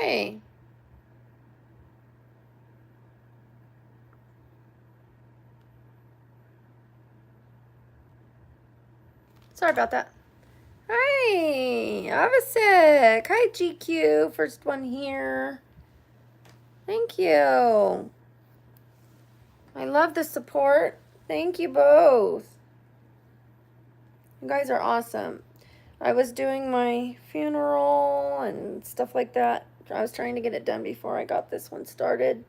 Hi. Sorry about that. Hi, Avasek. Hi, GQ. First one here. Thank you. I love the support. Thank you both. You guys are awesome. I was doing my funeral and stuff like that. I was trying to get it done before I got this one started.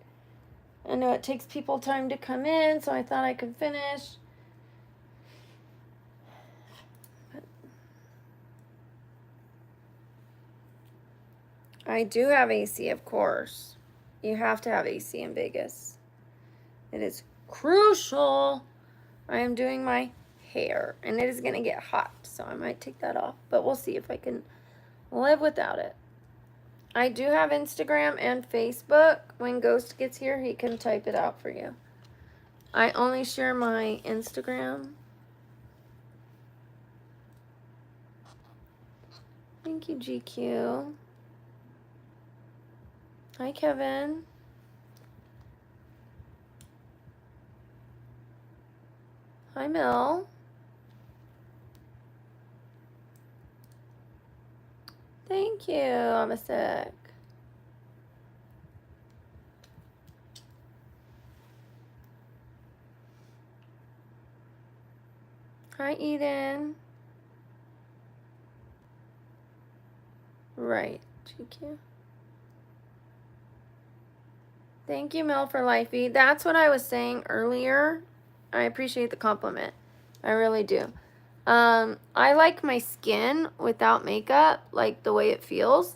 I know it takes people time to come in, so I thought I could finish. I do have AC, of course. You have to have AC in Vegas. It is crucial. I am doing my hair, and it is going to get hot, so I might take that off, but we'll see if I can live without it. I do have Instagram and Facebook. When Ghost gets here, he can type it out for you. I only share my Instagram. Thank you, GQ. Hi, Kevin. Hi, Mel. Thank you. I'm a sec. Hi, Eden. Right, GQ. Thank you, Mel, for life feed. That's what I was saying earlier. I appreciate the compliment. I really do. I like my skin without makeup, like the way it feels.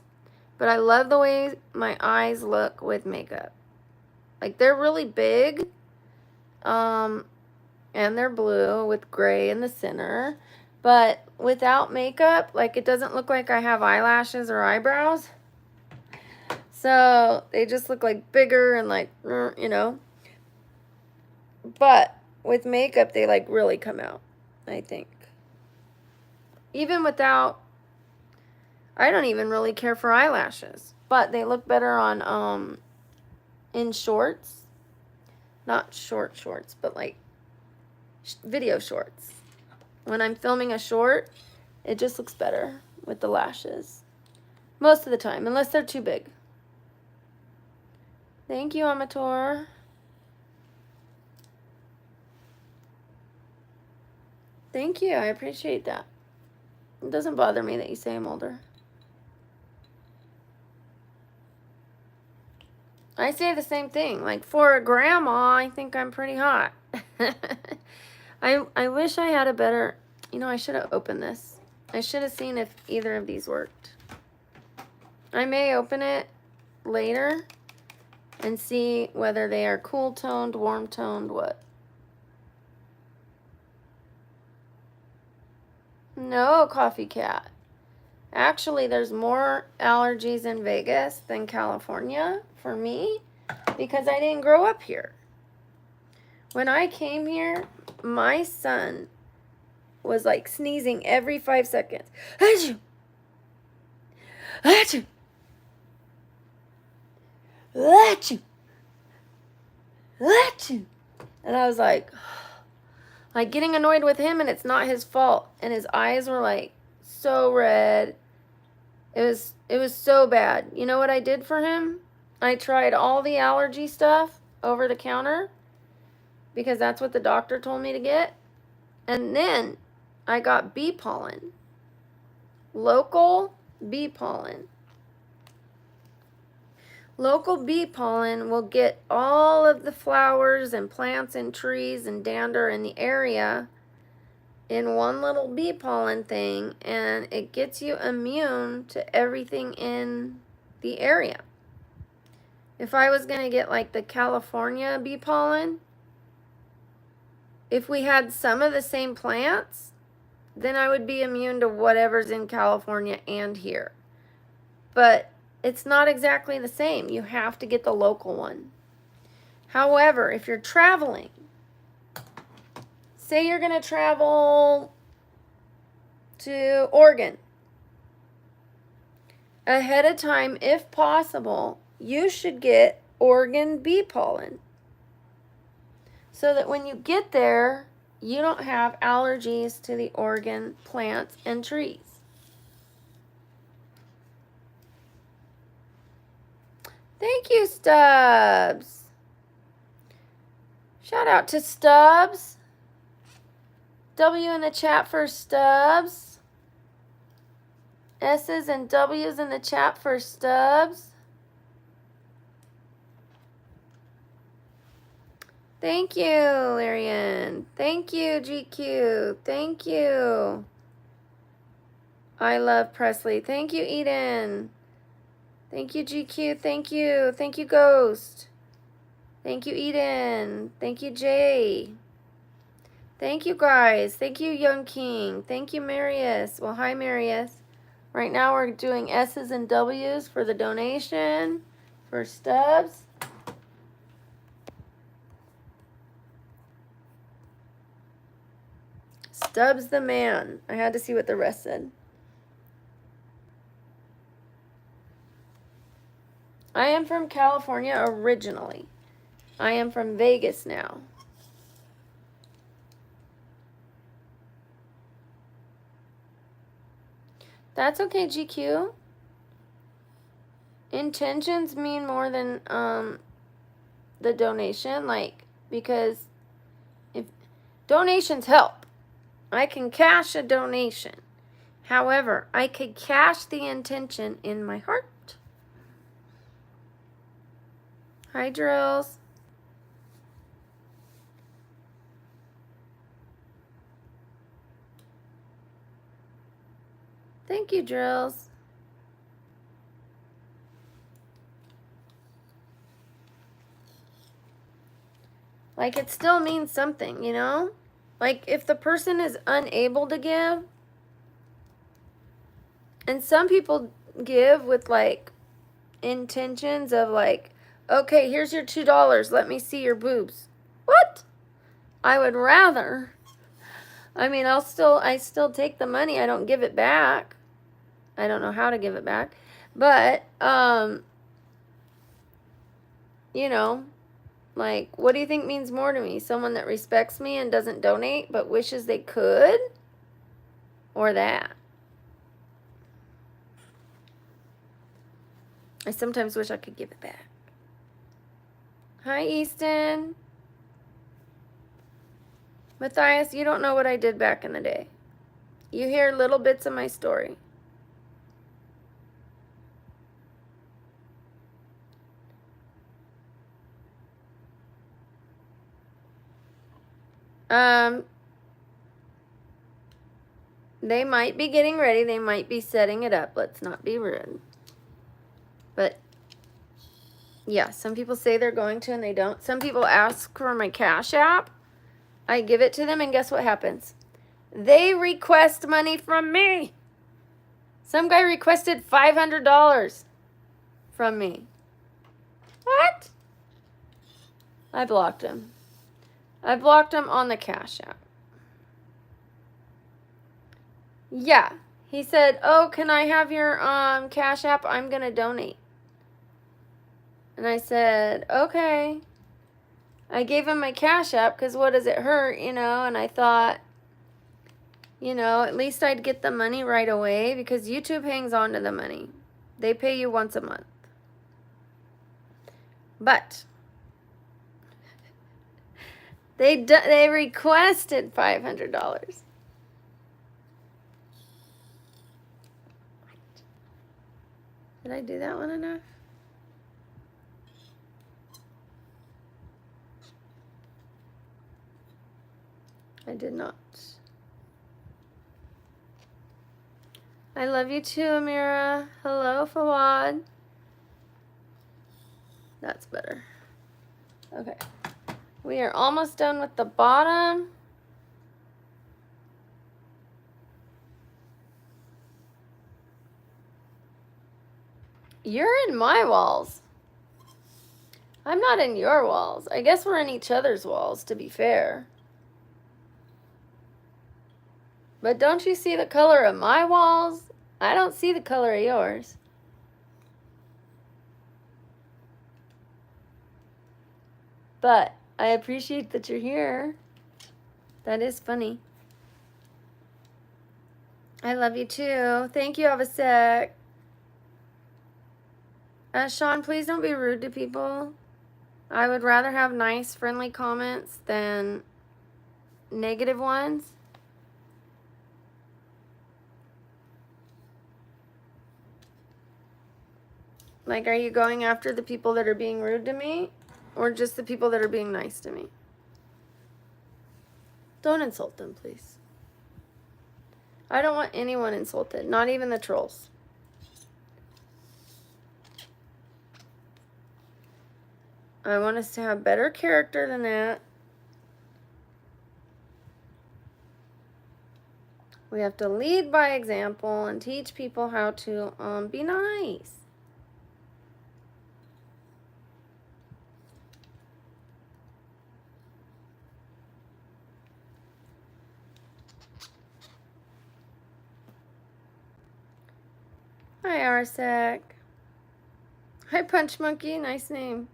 But I love the way my eyes look with makeup. Like, they're really big. And they're blue with gray in the center. But without makeup, like, it doesn't look like I have eyelashes or eyebrows. So they just look like bigger and like, you know. But with makeup, they like really come out, I think. Even without, I don't even really care for eyelashes. But they look better on, in shorts. Not shorts, but like video shorts. When I'm filming a short, it just looks better with the lashes. Most of the time, unless they're too big. Thank you, Amator. Thank you. I appreciate that. It doesn't bother me that you say I'm older. I say the same thing. Like, for a grandma, I think I'm pretty hot. I wish I had a better... You know, I should have opened this. I should have seen if either of these worked. I may open it later and see whether they are cool toned, warm toned, what. No, Coffee Cat. Actually, there's more allergies in Vegas than California for me because I didn't grow up here. When I came here, my son was like sneezing every 5 seconds. Achoo! Achoo! Achoo! Achoo! And I was like getting annoyed with him, and it's not his fault. And his eyes were like so red. It was so bad. You know what I did for him? I tried all the allergy stuff over the counter because that's what the doctor told me to get. And then I got bee pollen. Local bee pollen. Local bee pollen will get all of the flowers and plants and trees and dander in the area in one little bee pollen thing, and it gets you immune to everything in the area. If I was going to get like the California bee pollen, if we had some of the same plants, then I would be immune to whatever's in California and here. But it's not exactly the same. You have to get the local one. However, if you're traveling, say you're going to travel to Oregon, ahead of time, if possible, you should get Oregon bee pollen. So that when you get there, you don't have allergies to the Oregon plants and trees. Thank you, Stubbs. Shout out to Stubbs. W in the chat for Stubbs. S's and W's in the chat for Stubbs. Thank you, Larian. Thank you, GQ. Thank you. I love Presley. Thank you, Eden. Thank you, GQ. Thank you. Thank you, Ghost. Thank you, Eden. Thank you, Jay. Thank you, guys. Thank you, Young King. Thank you, Marius. Well, hi, Marius. Right now we're doing S's and W's for the donation for Stubbs. Stubbs the man. I had to see what the rest said. I am from California originally. I am from Vegas now. That's okay, GQ. Intentions mean more than the donation, like, because if donations help. I can cash a donation. However, I could cash the intention in my heart. Hi, Drills. Thank you, Drills. Like, it still means something, you know? Like, if the person is unable to give, and some people give with, like, intentions of, like, okay, here's your $2. Let me see your boobs. What? I would rather. I mean, I still take the money. I don't give it back. I don't know how to give it back. But, you know, like, what do you think means more to me? Someone that respects me and doesn't donate but wishes they could? Or that? I sometimes wish I could give it back. Hi, Easton. Matthias, you don't know what I did back in the day. You hear little bits of my story. They might be getting ready. They might be setting it up. Let's not be rude. But, yeah, some people say they're going to and they don't. Some people ask for my Cash App. I give it to them, and guess what happens? They request money from me. Some guy requested $500 from me. What? I blocked him. I blocked him on the Cash App. Yeah. He said, oh, can I have your Cash App? I'm going to donate. And I said, okay. I gave him my Cash App because what does it hurt, you know? And I thought, you know, at least I'd get the money right away because YouTube hangs on to the money. They pay you once a month. But they requested $500. Did I do that one enough? I did not. I love you too, Amira. Hello, Fawad. That's better. Okay. We are almost done with the bottom. You're in my walls. I'm not in your walls. I guess we're in each other's walls, to be fair. But don't you see the color of my walls? I don't see the color of yours. But I appreciate that you're here. That is funny. I love you too. Thank you, Avasek. Sean, please don't be rude to people. I would rather have nice, friendly comments than negative ones. Like, are you going after the people that are being rude to me? Or just the people that are being nice to me? Don't insult them, please. I don't want anyone insulted, not even the trolls. I want us to have better character than that. We have to lead by example and teach people how to be nice. Hi, Arsec. Hi, Punch Monkey. Nice name.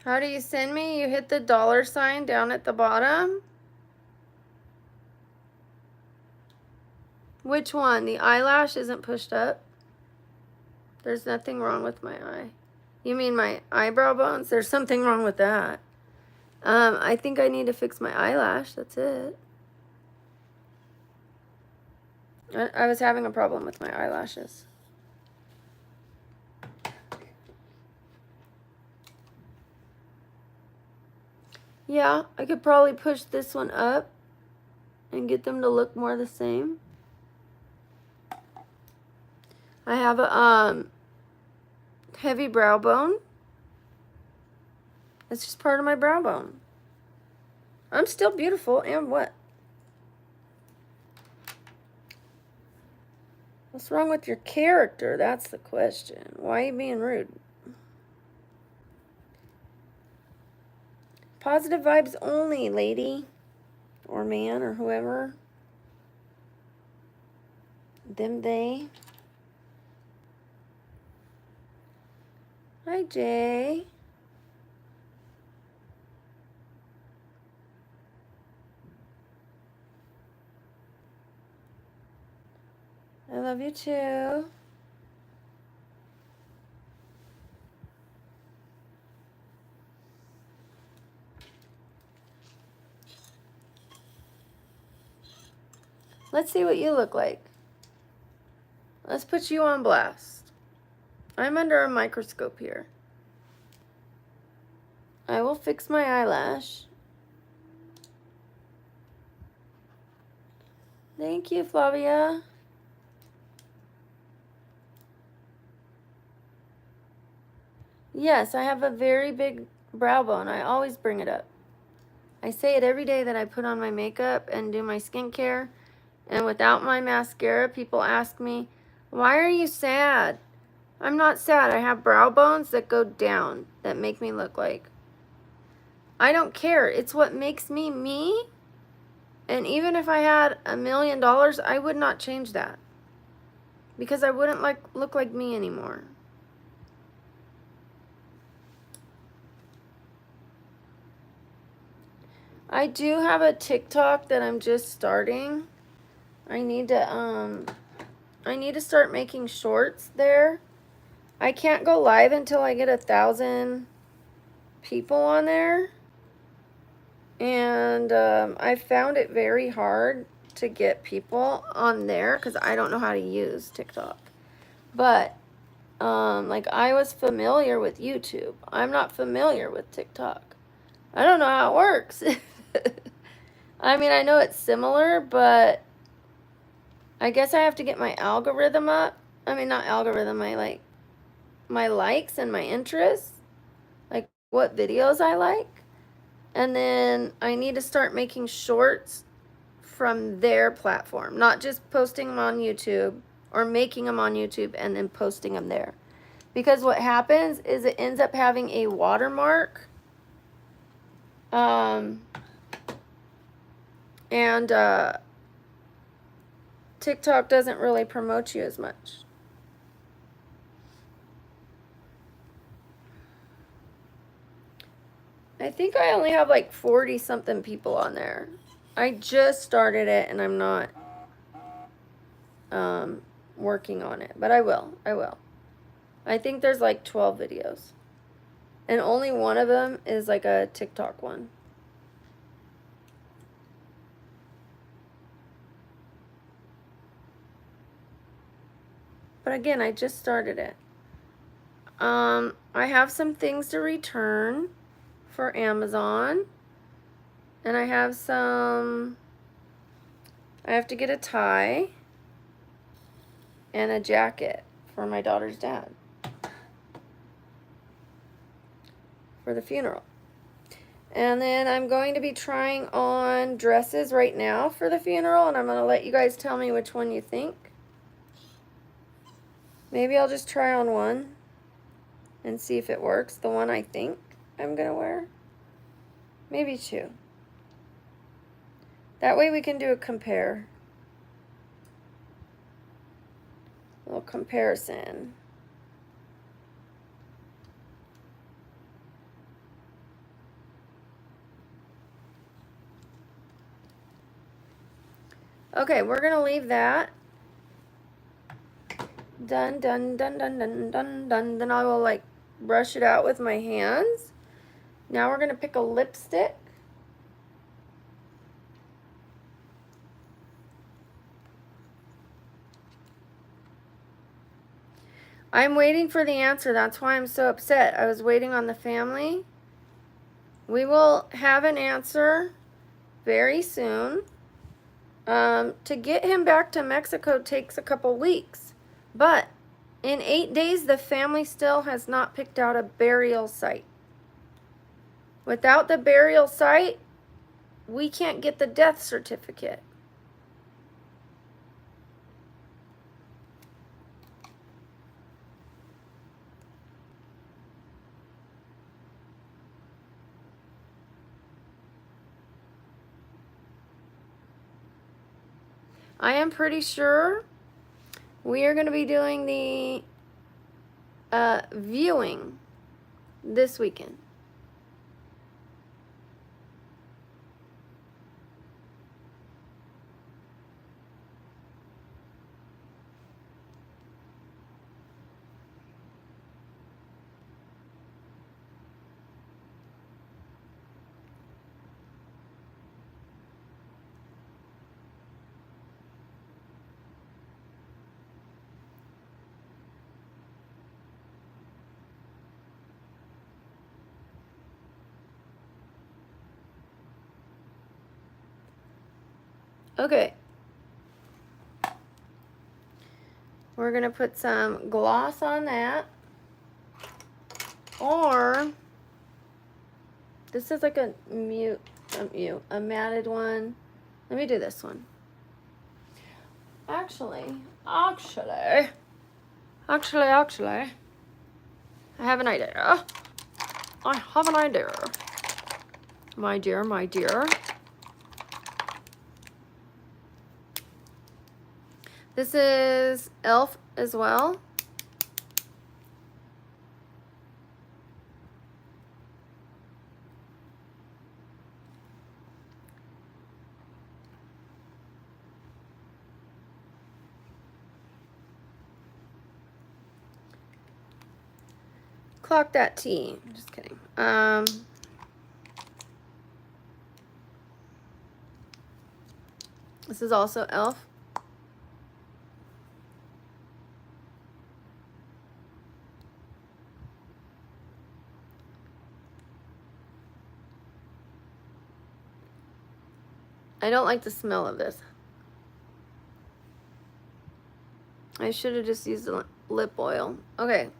How do you send me? You hit the $sign down at the bottom. Which one? The eyelash isn't pushed up. There's nothing wrong with my eye. You mean my eyebrow bones? There's something wrong with that. I think I need to fix my eyelash. That's it. I was having a problem with my eyelashes. Yeah, I could probably push this one up and get them to look more the same. I have a heavy brow bone. It's just part of my brow bone. I'm still beautiful, and what? What's wrong with your character? That's the question. Why are you being rude? Positive vibes only, lady. Or man, or whoever. Them, they. Hi, Jay. I love you too. Let's see what you look like. Let's put you on blast. I'm under a microscope here. I will fix my eyelash. Thank you, Flavia. Yes, I have a very big brow bone. I always bring it up. I say it every day that I put on my makeup and do my skincare. And without my mascara, people ask me, why are you sad? I'm not sad. I have brow bones that go down that make me look like. I don't care. It's what makes me me. And even if I had $1 million, I would not change that. Because I wouldn't look like me anymore. I do have a TikTok that I'm just starting. I need to start making shorts there. I can't go live until I get 1,000 people on there. And I found it very hard to get people on there because I don't know how to use TikTok. But like, I was familiar with YouTube. I'm not familiar with TikTok. I don't know how it works. I mean, I know it's similar, but I guess I have to get my algorithm up. I mean, not algorithm, my likes and my interests. Like, what videos I like. And then I need to start making shorts from their platform. Not just posting them on YouTube or making them on YouTube and then posting them there. Because what happens is it ends up having a watermark. And TikTok doesn't really promote you as much. I think I only have like 40 something people on there. I just started it and I'm not working on it, but I will. I think there's like 12 videos. And only one of them is like a TikTok one. But again, I just started it. I have some things to return for Amazon. And I have I have to get a tie and a jacket for my daughter's dad for the funeral. And then I'm going to be trying on dresses right now for the funeral, and I'm going to let you guys tell me which one you think. Maybe I'll just try on one and see if it works. The one I think I'm going to wear. Maybe two. That way we can do a compare. A little comparison. Okay, we're going to leave that. Done, done, done, done, done, done, done. Then I will like brush it out with my hands. Now we're going to pick a lipstick. I'm waiting for the answer. That's why I'm so upset. I was waiting on the family. We will have an answer very soon. To get him back to Mexico takes a couple weeks. But in 8 days, the family still has not picked out a burial site. Without the burial site, we can't get the death certificate. I am pretty sure we are going to be doing the viewing this weekend. Okay. We're going to put some gloss on that. Or, this is like a matted one. Let me do this one. Actually, I have an idea. My dear. This is e.l.f. as well. Clock that T. Just kidding. This is also e.l.f. I don't like the smell of this. I should have just used the lip oil. Okay.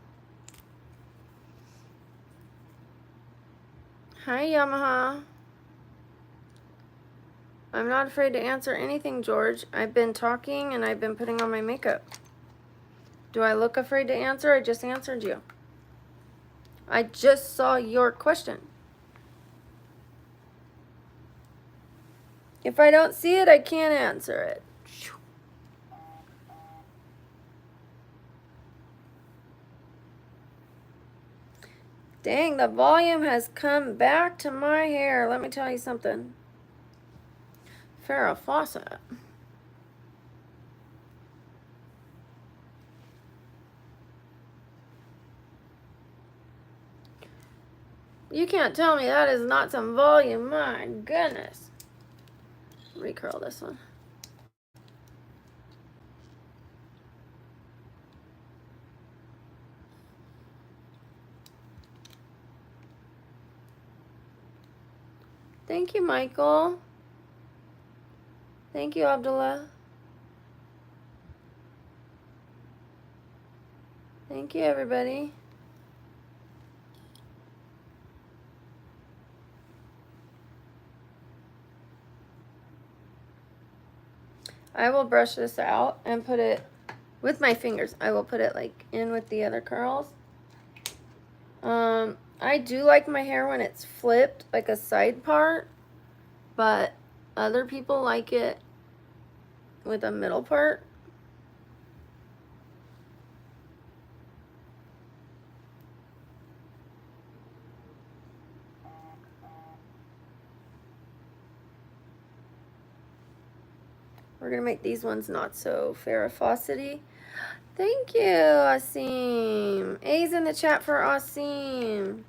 Hi, Yamaha. I'm not afraid to answer anything, George. I've been talking and I've been putting on my makeup. Do I look afraid to answer? I just answered you. I just saw your question. If I don't see it, I can't answer it. Dang, the volume has come back to my hair. Let me tell you something. Farrah Fawcett. You can't tell me that is not some volume. My goodness. Recurl this one. Thank you, Michael. Thank you, Abdullah. Thank you, everybody. I will brush this out and put it with my fingers. I will put it like in with the other curls. I do like my hair when it's flipped, like a side part, but other people like it with a middle part. We're gonna make these ones not so Farrah Fawcett-y. Thank you, Asim. A's in the chat for Asim.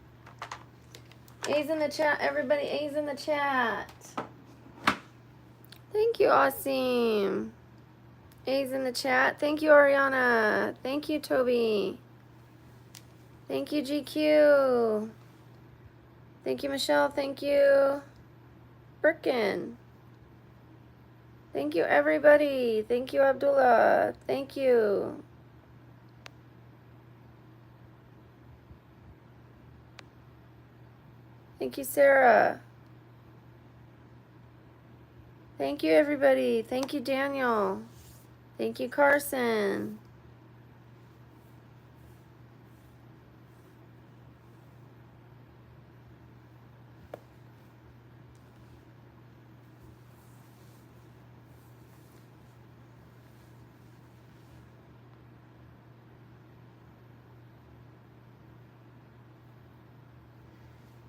A's in the chat, everybody. A's in the chat. Thank you, Asim. A's in the chat. Thank you, Ariana. Thank you, Toby. Thank you, GQ. Thank you, Michelle. Thank you, Birkin. Thank you, everybody. Thank you, Abdullah. Thank you. Thank you, Sarah. Thank you, everybody. Thank you, Daniel. Thank you, Carson.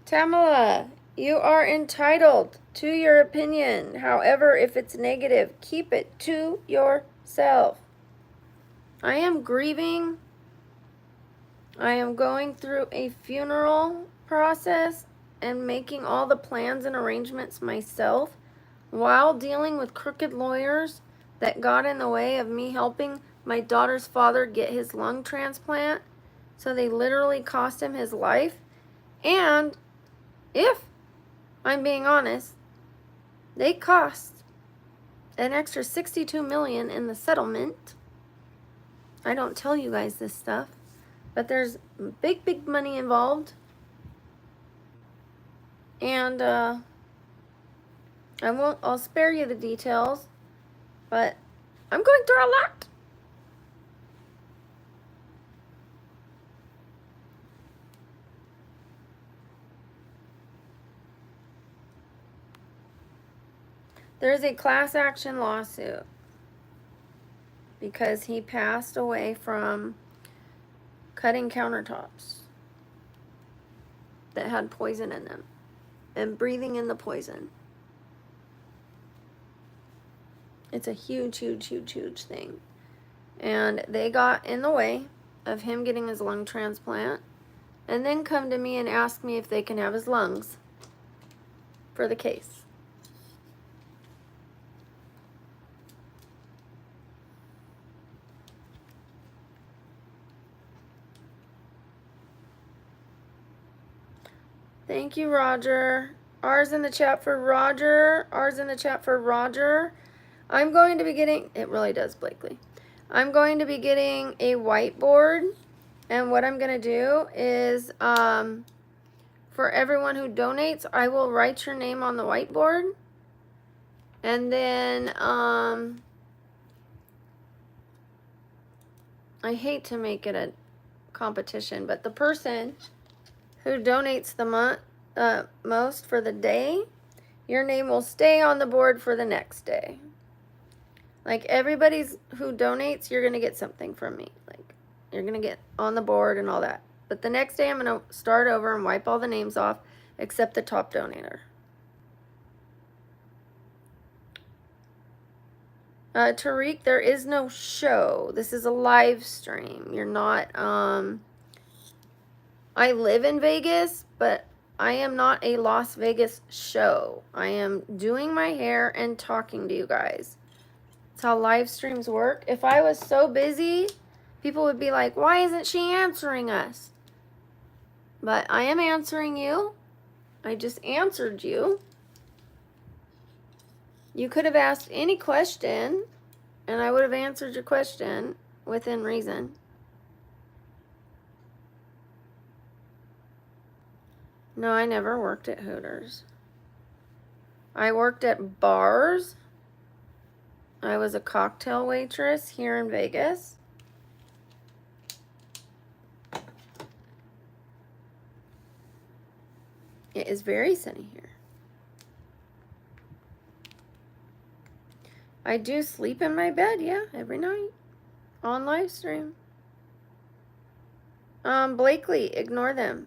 Tamala, you are entitled to your opinion. However, if it's negative, keep it to yourself. I am grieving. I am going through a funeral process and making all the plans and arrangements myself while dealing with crooked lawyers that got in the way of me helping my daughter's father get his lung transplant. So they literally cost him his life. And if I'm being honest, they cost an extra $62 million in the settlement. I don't tell you guys this stuff, but there's big money involved. And I'll spare you the details, but I'm going through a lot. There's a class action lawsuit because he passed away from cutting countertops that had poison in them and breathing in the poison. It's a huge thing. And they got in the way of him getting his lung transplant and then come to me and ask me if they can have his lungs for the case. Thank you, Roger. R's in the chat for Roger. R's in the chat for Roger. I'm going to be getting, it really does, Blakely. I'm going to be getting a whiteboard. And what I'm going to do is, for everyone who donates, I will write your name on the whiteboard. And then, I hate to make it a competition, but the person who donates the most for the day, your name will stay on the board for the next day. Like everybody's who donates, you're going to get something from me. Like you're going to get on the board and all that. but the next day I'm going to start over and wipe all the names off except the top donator. Tariq, there is no show. This is a live stream. You're not, I live in Vegas, but I am not a Las Vegas show. I am doing my hair and talking to you guys. That's how live streams work. If I was so busy, people would be like, why isn't she answering us? But I am answering you. I just answered you. You could have asked any question, and I would have answered your question within reason. No, I never worked at Hooters. I worked at bars. I was a cocktail waitress here in Vegas. It is very sunny here. I do sleep in my bed, yeah, every night on live stream. Blakely, ignore them.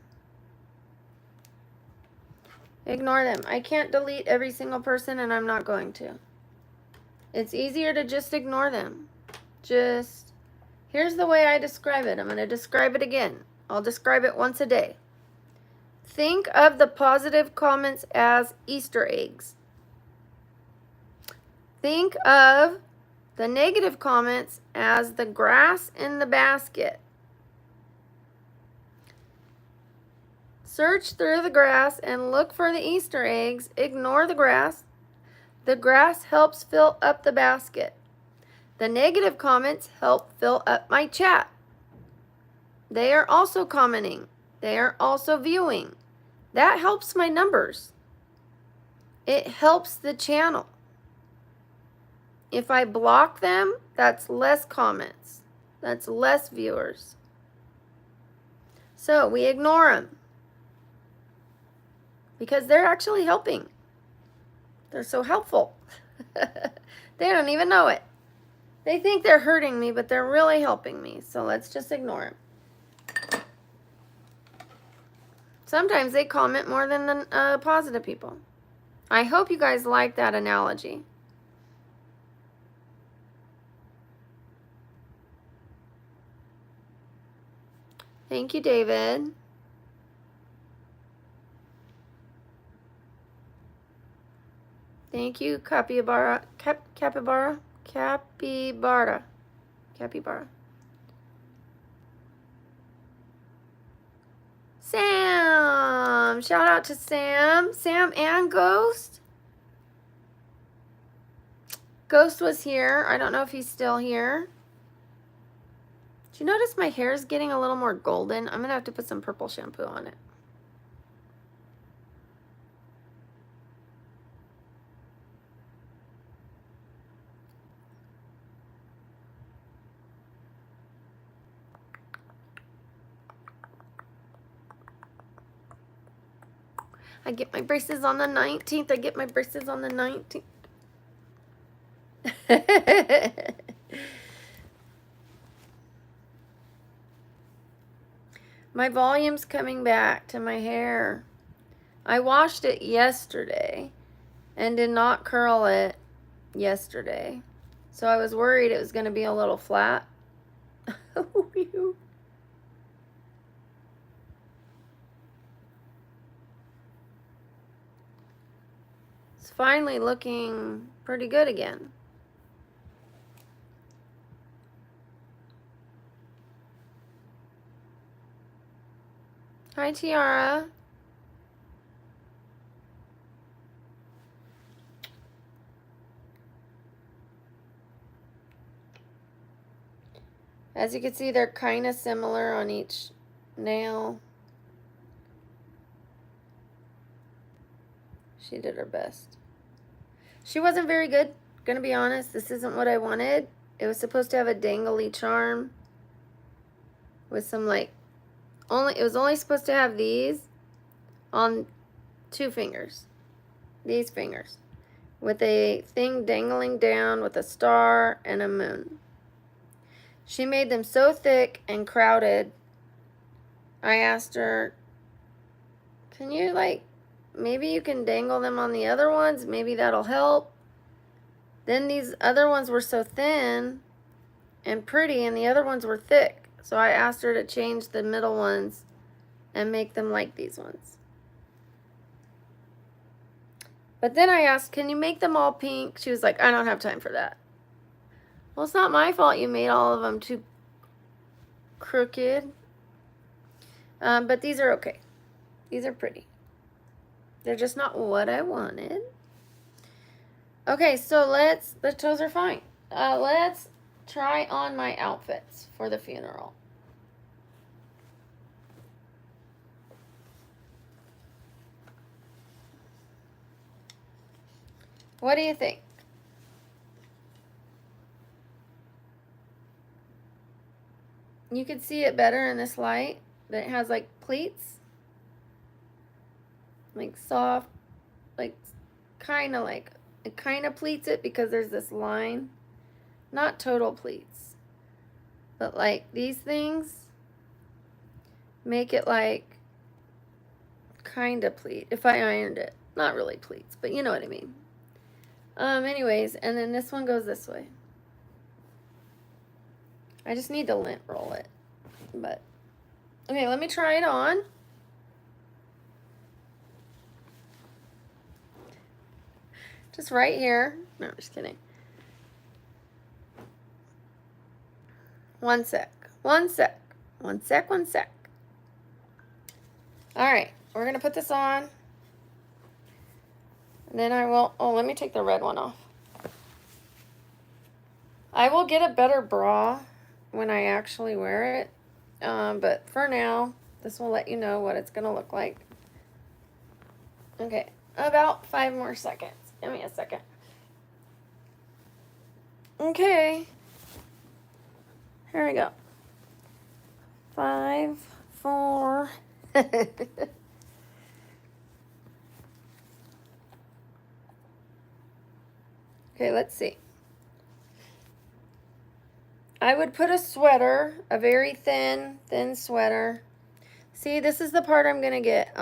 Ignore them. I can't delete every single person, and I'm not going to. It's easier to just ignore them. Here's the way I describe it. I'm going to describe it again. I'll describe it once a day. Think of the positive comments as Easter eggs. Think of the negative comments as the grass in the basket. Search through the grass and look for the Easter eggs. Ignore the grass. The grass helps fill up the basket. The negative comments help fill up my chat. They are also commenting. They are also viewing. That helps my numbers. It helps the channel. If I block them, that's less comments. That's less viewers. So we ignore them because they're actually helping. They're so helpful. They don't even know it. They think they're hurting me, but they're really helping me. So let's just ignore them. Sometimes they comment more than the positive people. I hope you guys like that analogy. Thank you, David. Thank you, Capybara. Capybara. Sam! Shout out to Sam. Sam and Ghost. Ghost was here. I don't know if he's still here. Do you notice my hair is getting a little more golden? I'm going to have to put some purple shampoo on it. I get my braces on the 19th. I get my braces on the 19th. My volume's coming back to my hair. I washed it yesterday and did not curl it yesterday. So I was worried it was going to be a little flat. It's finally looking pretty good again. Hi, Tiara. As you can see, they're kind of similar on each nail. She did her best. She wasn't very good, gonna be honest. This isn't what I wanted. It was supposed to have a dangly charm with some like it was only supposed to have these on 2 fingers. These fingers. With a thing dangling down with a star and a moon. She made them so thick and crowded I asked her, can you, like, maybe you can dangle them on the other ones? Maybe that'll help. Then these other ones were so thin and pretty, and the other ones were thick. So I asked her to change the middle ones and make them like these ones. But then I asked, can you make them all pink? She was like, I don't have time for that. Well, it's not my fault you made all of them too crooked. But these are okay. These are pretty. They're just not what I wanted. Okay, so the toes are fine. Let's try on my outfits for the funeral. What do you think? You could see it better in this light, but it has like pleats. Like soft, like kind of like, it kind of pleats it because there's this line. Not total pleats. But like these things make it like kind of pleat if I ironed it. Not really pleats, but you know what I mean. Anyways, and then this one goes this way. I just need to lint roll it. But okay, let me try it on. Just right here. No, I'm just kidding. One sec. One sec. One sec. One sec. All right, we're gonna put this on. And then I will, oh, let me take the red one off. I will get a better bra when I actually wear it. But for now, this will let you know what it's gonna look like. Okay, about 5 more seconds. Give me a second. Okay. Here we go. 5, 4. Okay, let's see. I would put a sweater, a very thin sweater. See, this is the part I'm gonna get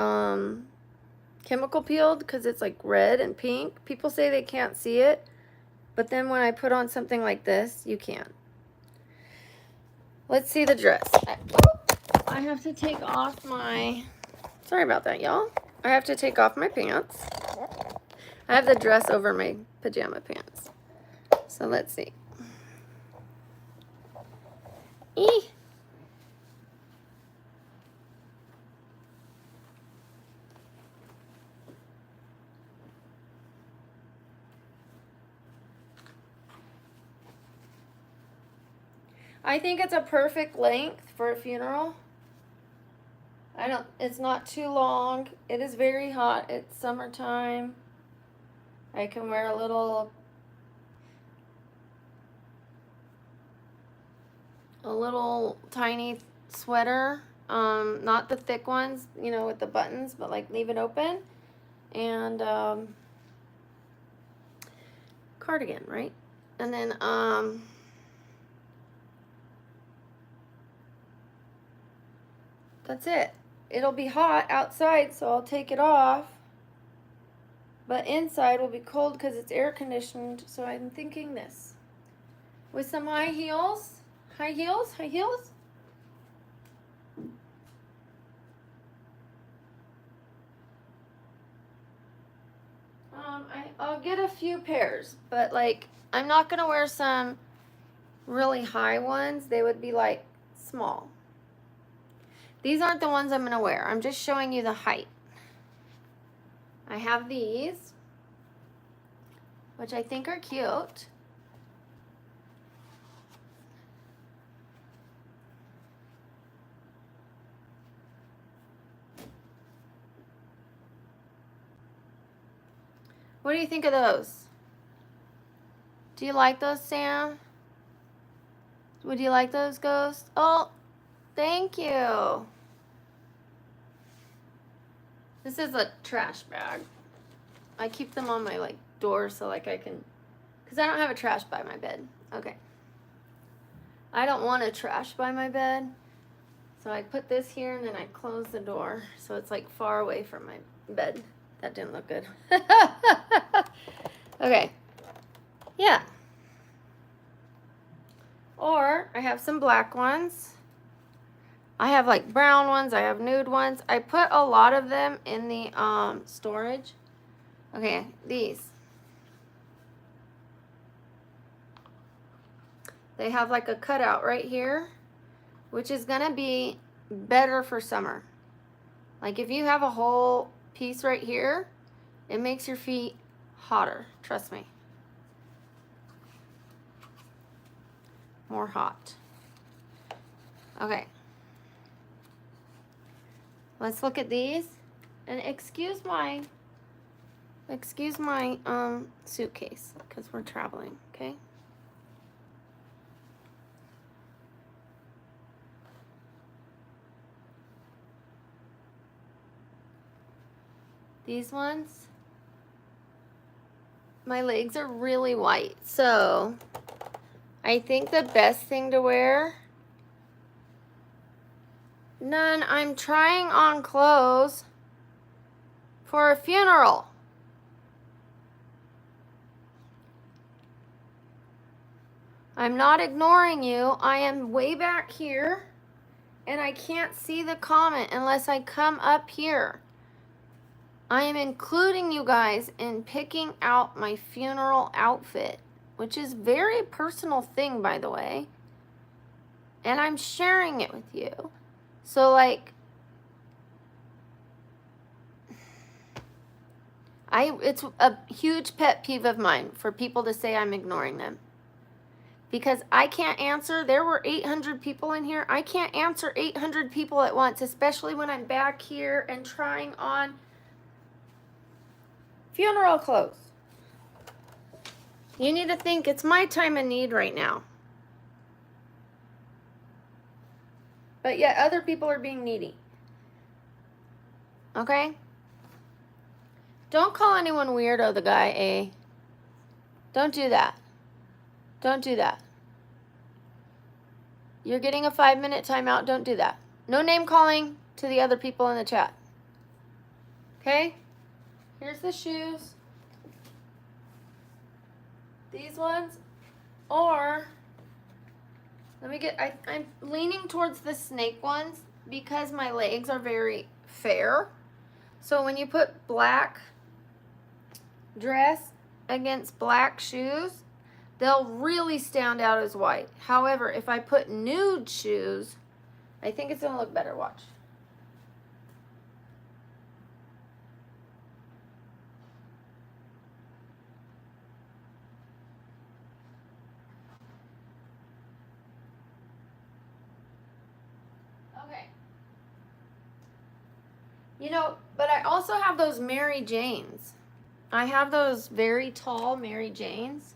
chemical peeled because it's like red and pink. People say they can't see it, but then when I put on something like this, you can. Let's see the dress. I have to take off my, sorry about that, y'all. I have to take off my pants. I have the dress over my pajama pants. So let's see. I think it's a perfect length for a funeral. It's not too long. It is very hot. It's summertime. I can wear a little tiny sweater. Not the thick ones, you know, with the buttons, but like leave it open. And cardigan, right? And then that's it. It'll be hot outside, so I'll take it off. But inside will be cold because it's air conditioned, so I'm thinking this. With some high heels. High heels? High heels? I'll get a few pairs, but like I'm not gonna wear some really high ones. They would be like small. These aren't the ones I'm gonna wear. I'm just showing you the height. I have these, which I think are cute. What do you think of those? Do you like those, Sam? Would you like those, Ghost? Oh, thank you. This is a trash bag. I keep them on my like door so like I can, because I don't have a trash by my bed. Okay. I don't want a trash by my bed. So I put this here and then I close the door. So it's like far away from my bed. That didn't look good. Okay. Yeah. Or I have some black ones. I have like brown ones. I have nude ones. I put a lot of them in the storage. Okay, these. They have like a cutout right here, which is gonna be better for summer. Like if you have a whole piece right here, it makes your feet hotter, trust me. More hot. Okay. Let's look at these. And excuse my suitcase because we're traveling, okay? These ones, my legs are really white, so I think the best thing to wear, none, I'm trying on clothes for a funeral. I'm not ignoring you. I am way back here and I can't see the comment unless I come up here. I am including you guys in picking out my funeral outfit, which is a very personal thing, by the way. And I'm sharing it with you. So like, it's a huge pet peeve of mine for people to say I'm ignoring them. Because I can't answer, there were 800 people in here. I can't answer 800 people at once, especially when I'm back here and trying on funeral clothes. You need to think it's my time of need right now. But yet other people are being needy. Okay? Don't call anyone weirdo, the guy A. Don't do that. Don't do that. You're getting a 5-minute timeout. Don't do that. No name calling to the other people in the chat. Okay? Here's the shoes. These ones. Or, I'm leaning towards the snake ones because my legs are very fair. So when you put black dress against black shoes, they'll really stand out as white. However, if I put nude shoes, I think it's gonna look better. Watch. Okay. You know, but I also have those Mary Janes. I have those very tall Mary Janes.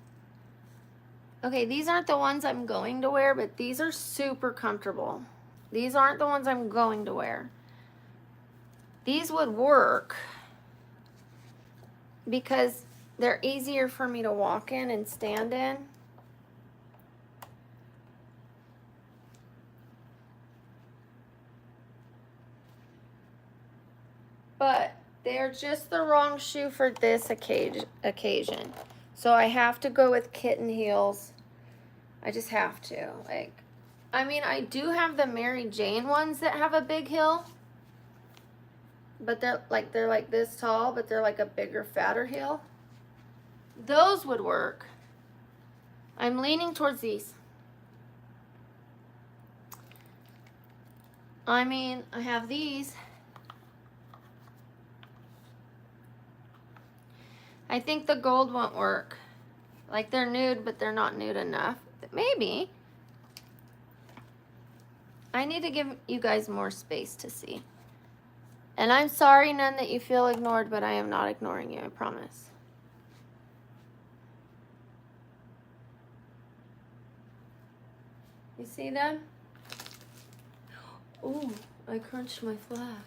Okay, these aren't the ones I'm going to wear, but these are super comfortable. These aren't the ones I'm going to wear. These would work because they're easier for me to walk in and stand in. But they're just the wrong shoe for this occasion. So I have to go with kitten heels. I just have to. Like, I mean, I do have the Mary Jane ones that have a big heel. But they're like this tall, but they're like a bigger, fatter heel. Those would work. I'm leaning towards these. I mean, I have these. I think the gold won't work. Like they're nude, but they're not nude enough. Maybe. I need to give you guys more space to see. And I'm sorry, none, that you feel ignored, but I am not ignoring you, I promise. You see them? Ooh, I crunched my flag.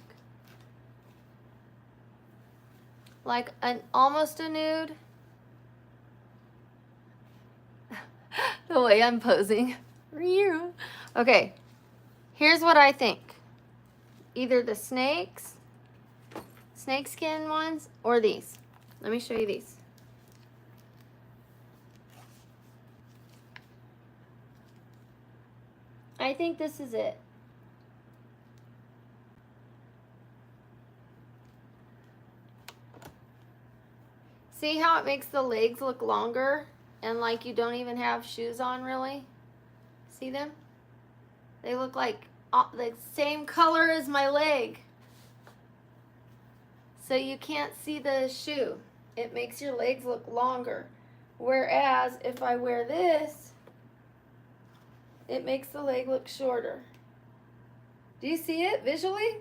Like almost a nude. The way I'm posing. Okay, here's what I think. either the snake skin ones, or these. Let me show you these. I think this is it. See how it makes the legs look longer and like you don't even have shoes on really? See them? They look like the same color as my leg. So you can't see the shoe. It makes your legs look longer. Whereas if I wear this, it makes the leg look shorter. Do you see it visually?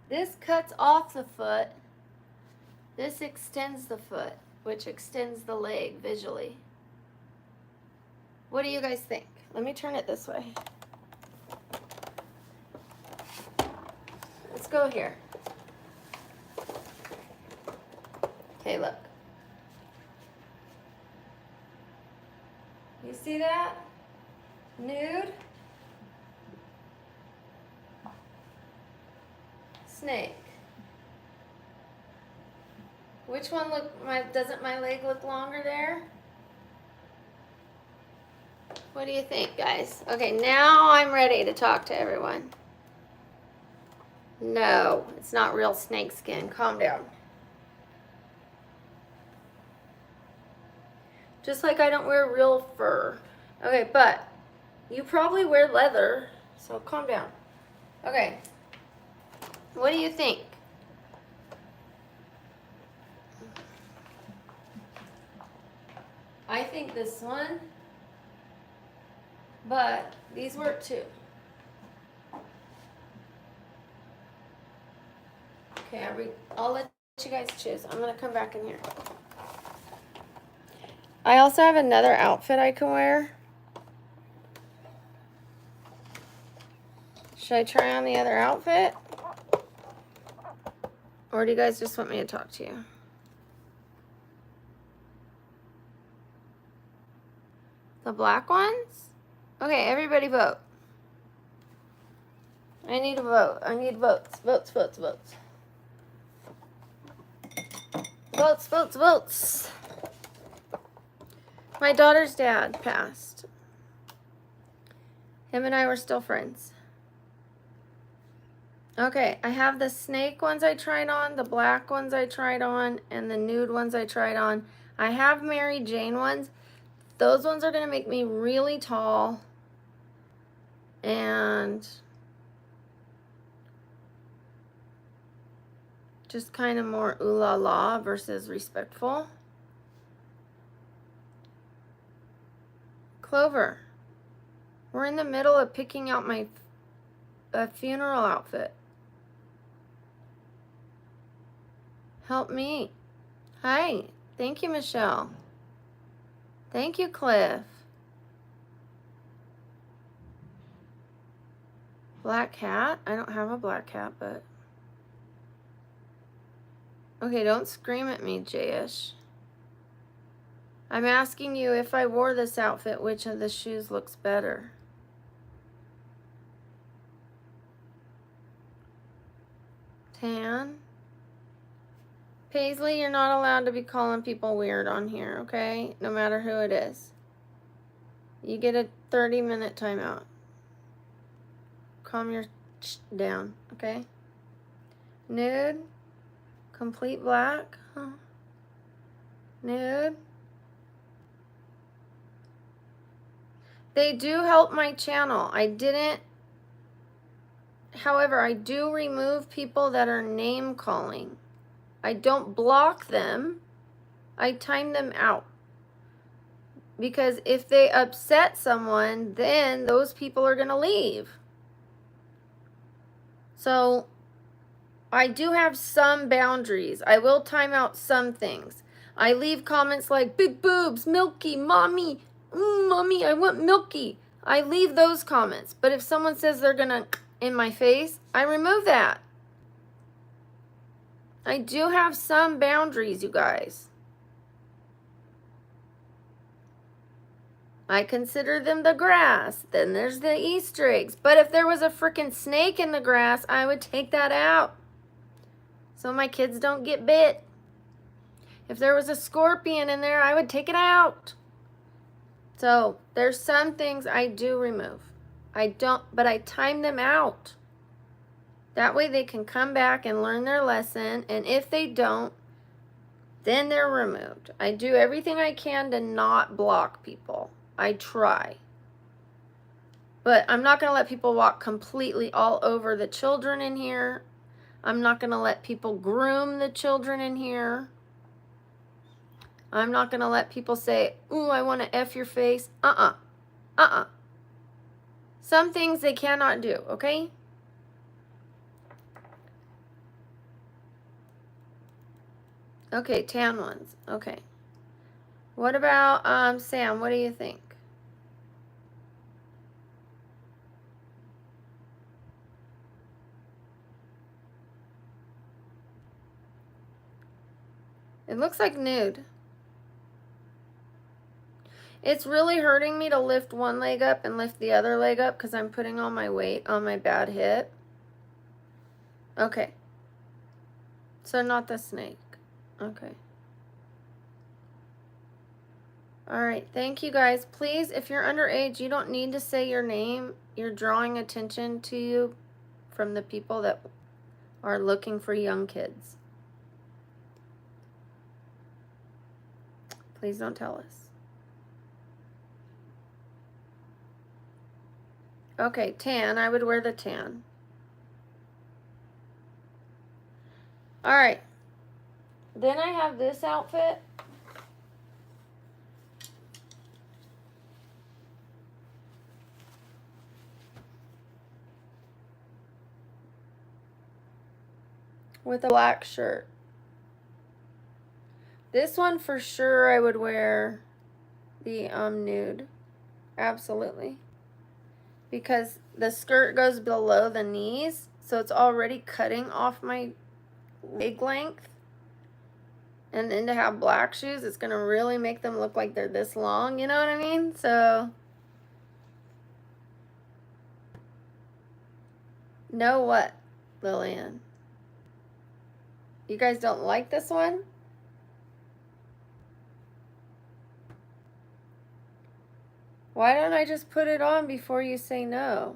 This cuts off the foot. This extends the foot, which extends the leg visually. What do you guys think? Let me turn it this way. Let's go here. Okay, look. You see that? Nude. Snake. Which one doesn't my leg look longer there? What do you think, guys? Okay, now I'm ready to talk to everyone. No, it's not real snake skin. Calm down. Just like I don't wear real fur. Okay, but you probably wear leather, so calm down. Okay, what do you think? I think this one, but these work too. Okay, I'll let you guys choose. I'm gonna come back in here. I also have another outfit I can wear. Should I try on the other outfit? Or do you guys just want me to talk to you? The black ones? Okay, everybody vote. I need a vote. I need votes. Votes, votes, votes. Votes, votes, votes. My daughter's dad passed. Him and I were still friends. Okay, I have the snake ones I tried on, the black ones I tried on, and the nude ones I tried on. I have Mary Jane ones. Those ones are going to make me really tall and just kind of more ooh la la versus respectful. Clover, we're in the middle of picking out my funeral outfit. Help me. Hi. Thank you, Michelle. Thank you, Cliff. Black cat? I don't have a black cat, but... Okay, don't scream at me, Jayish. I'm asking you, if I wore this outfit, which of the shoes looks better? Tan? Paisley, you're not allowed to be calling people weird on here, okay? No matter who it is. You get a 30-minute timeout. Calm your down, okay? Nude? Complete black? Huh? Nude? They do help my channel. However, I do remove people that are name calling. I don't block them. I time them out. Because if they upset someone, then those people are going to leave. So I do have some boundaries. I will time out some things. I leave comments like big boobs, milky, mommy, mommy, I want milky. I leave those comments. But if someone says they're going to in my face, I remove that. I do have some boundaries, you guys. I consider them the grass. Then there's the Easter eggs. But if there was a freaking snake in the grass, I would take that out so my kids don't get bit. If there was a scorpion in there, I would take it out. So there's some things I do remove. But I time them out. That way they can come back and learn their lesson. And if they don't, then they're removed. I do everything I can to not block people. I try. But I'm not going to let people walk completely all over the children in here. I'm not going to let people groom the children in here. I'm not going to let people say, ooh, I want to F your face. Some things they cannot do, okay? Okay, tan ones. Okay. What about Sam? What do you think? It looks like nude. It's really hurting me to lift one leg up and lift the other leg up because I'm putting all my weight on my bad hip. Okay. So not the snake. Okay. All right. Thank you, guys. Please, if you're underage, you don't need to say your name. You're drawing attention to you from the people that are looking for young kids. Please don't tell us. Okay, tan. I would wear the tan. All right. Then I have this outfit. With a black shirt. This one for sure I would wear the nude. Absolutely. Because the skirt goes below the knees, so it's already cutting off my leg length. And then to have black shoes, it's going to really make them look like they're this long, you know what I mean? So, know what, Lillian? You guys don't like this one? Why don't I just put it on before you say no?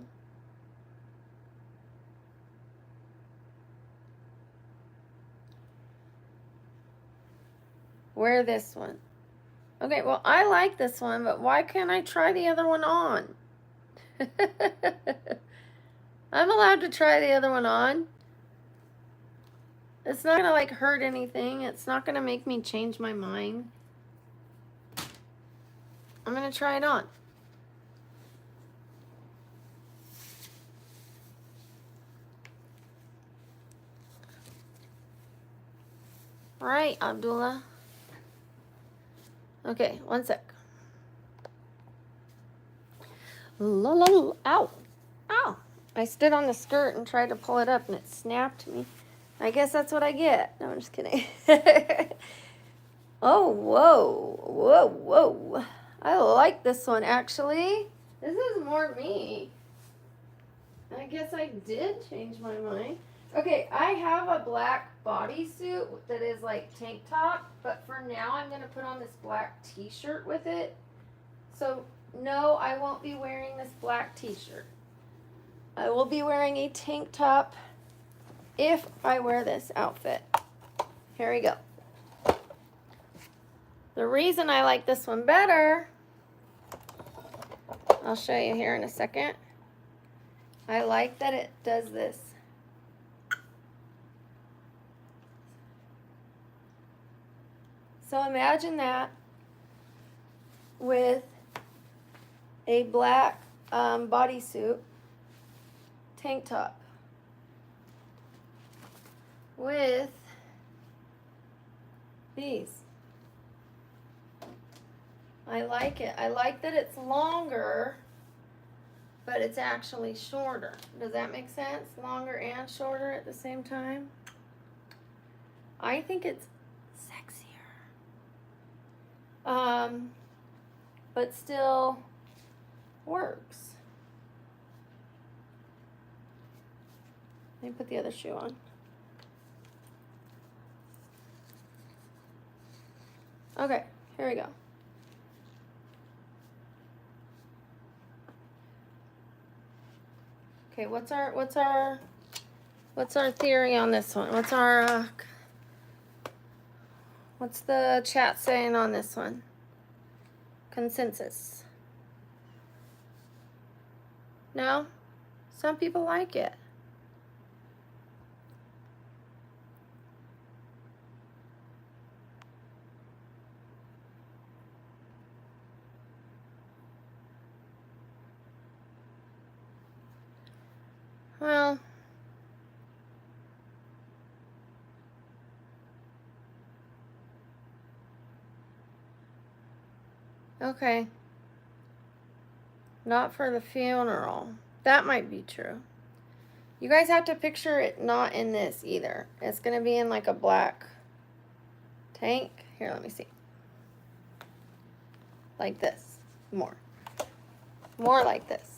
Wear this one. Okay, well, I like this one, but why can't I try the other one on? I'm allowed to try the other one on. It's not going to, hurt anything. It's not going to make me change my mind. I'm going to try it on. All right, Abdullah. Okay, one sec. Ow. Ow. I stood on the skirt and tried to pull it up and it snapped me. I guess that's what I get. No, I'm just kidding. Oh, whoa. Whoa, whoa. I like this one, actually. This is more me. I guess I did change my mind. Okay, I have a black bodysuit that is like tank top, but for now I'm going to put on this black t-shirt with it. So, no, I won't be wearing this black t-shirt. I will be wearing a tank top if I wear this outfit. Here we go. The reason I like this one better, I'll show you here in a second. I like that it does this. So imagine that with a black bodysuit, tank top, with these. I like it. I like that it's longer, but it's actually shorter. Does that make sense? Longer and shorter at the same time. I think it's sexier. but still works. Let me put the other shoe on. Okay, here we go. Okay, what's our theory on this one? What's the chat saying on this one? Consensus. No? Some people like it. Well, okay. Not for the funeral. That might be true. You guys have to picture it not in this either. It's going to be in like a black tank. Here, let me see. Like this. More like this.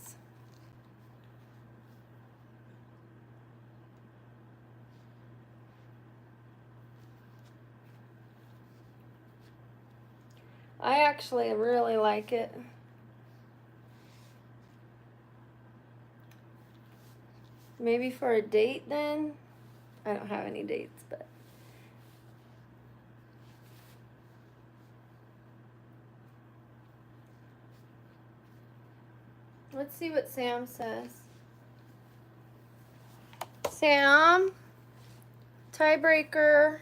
I actually really like it. Maybe for a date then? I don't have any dates, but. Let's see what Sam says. Sam, tiebreaker.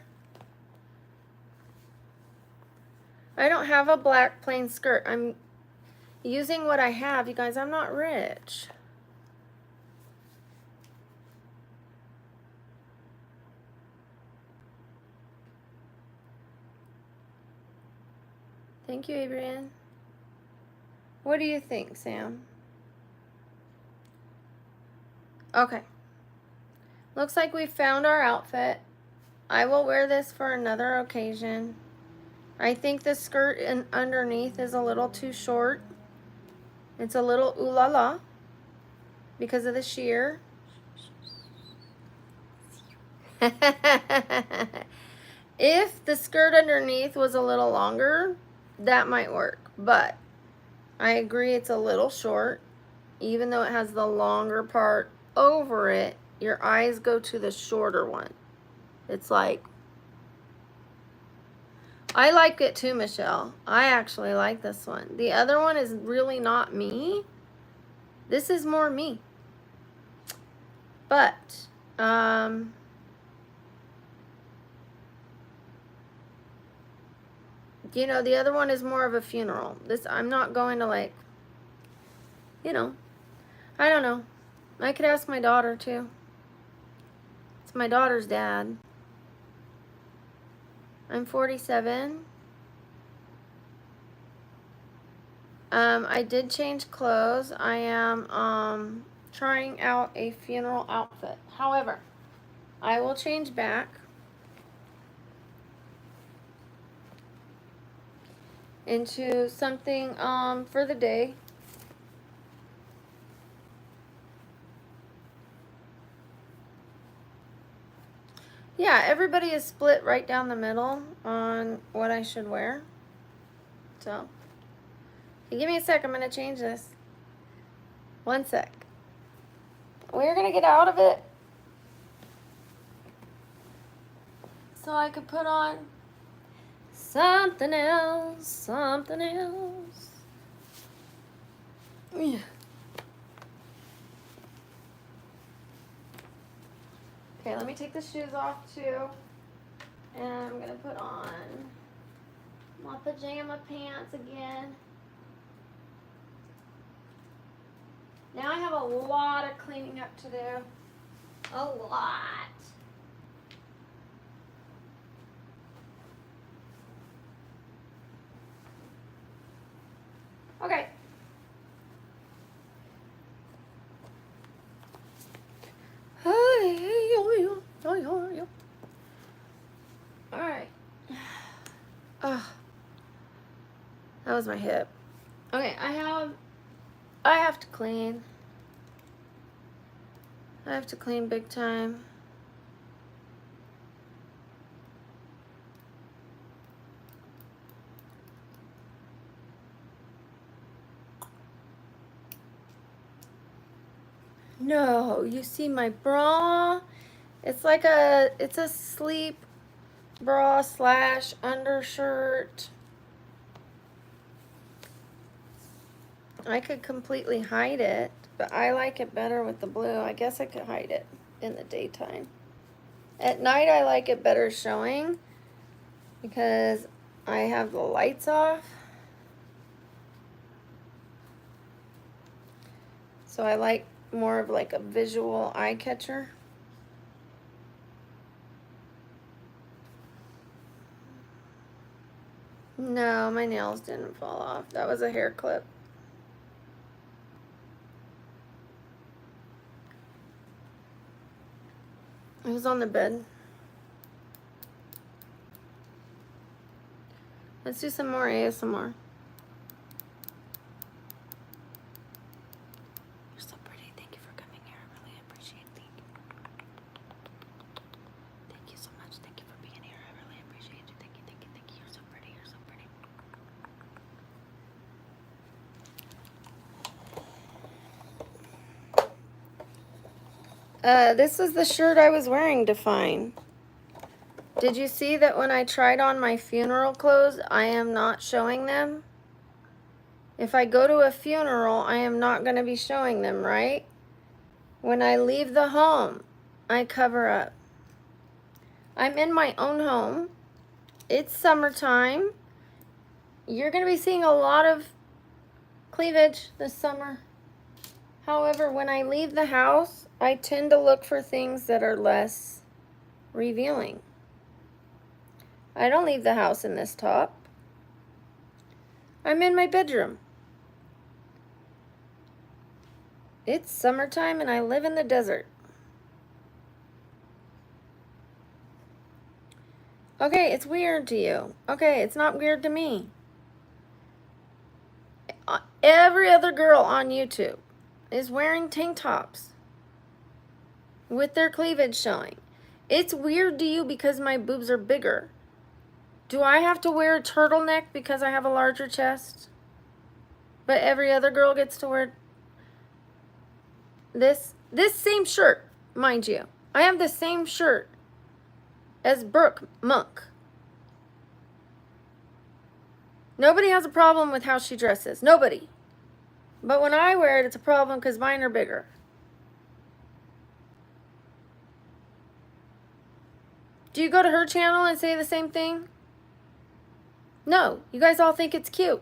I don't have a black plain skirt. I'm using what I have. You guys, I'm not rich. Thank you, Adrian. What do you think, Sam? Okay. Looks like we found our outfit. I will wear this for another occasion. I think the skirt underneath is a little too short. It's a little ooh la la because of the sheer. If the skirt underneath was a little longer, that might work. But I agree it's a little short. Even though it has the longer part over it, your eyes go to the shorter one. It's like, I like it too, Michelle. I actually like this one. The other one is really not me. This is more me. But, you know, the other one is more of a funeral. This, I'm not going to like, you know, I don't know. I could ask my daughter too. It's my daughter's dad. I'm 47. I did change clothes. I am trying out a funeral outfit. However, I will change back into something for the day. Yeah, everybody is split right down the middle on what I should wear. So, give me a sec. I'm going to change this. 1 sec. We're going to get out of it so I could put on something else. Something else. Yeah. Okay, let me take the shoes off too. And I'm gonna put on my pajama pants again. Now I have a lot of cleaning up to do. A lot. Okay. All right. Oh, that was my hip. Okay, I have to clean. I have to clean big time. No, you see my bra? It's a sleep bra / undershirt. I could completely hide it, but I like it better with the blue. I guess I could hide it in the daytime. At night, I like it better showing because I have the lights off. So I like more of like a visual eye catcher. No, my nails didn't fall off. That was a hair clip. It was on the bed. Let's do some more ASMR. You're so pretty. Thank you for coming here. I really appreciate it. Thank you so much. Thank you for being here. I really appreciate you. Thank you, thank you, thank you. You're so pretty. You're so pretty. This is the shirt I was wearing to Fine. Did you see that when I tried on my funeral clothes, I am not showing them? If I go to a funeral, I am not going to be showing them, right? When I leave the home, I cover up. I'm in my own home. It's summertime. You're going to be seeing a lot of cleavage this summer. However, when I leave the house, I tend to look for things that are less revealing. I don't leave the house in this top. I'm in my bedroom. It's summertime and I live in the desert. Okay, it's weird to you. Okay, it's not weird to me. Every other girl on YouTube is wearing tank tops with their cleavage showing. It's weird to you because my boobs are bigger. Do I have to wear a turtleneck because I have a larger chest? But every other girl gets to wear this same shirt, mind you. I have the same shirt as Brooke Monk. Nobody has a problem with how she dresses. Nobody. But when I wear it, it's a problem because mine are bigger. Do you go to her channel and say the same thing? No. You guys all think it's cute.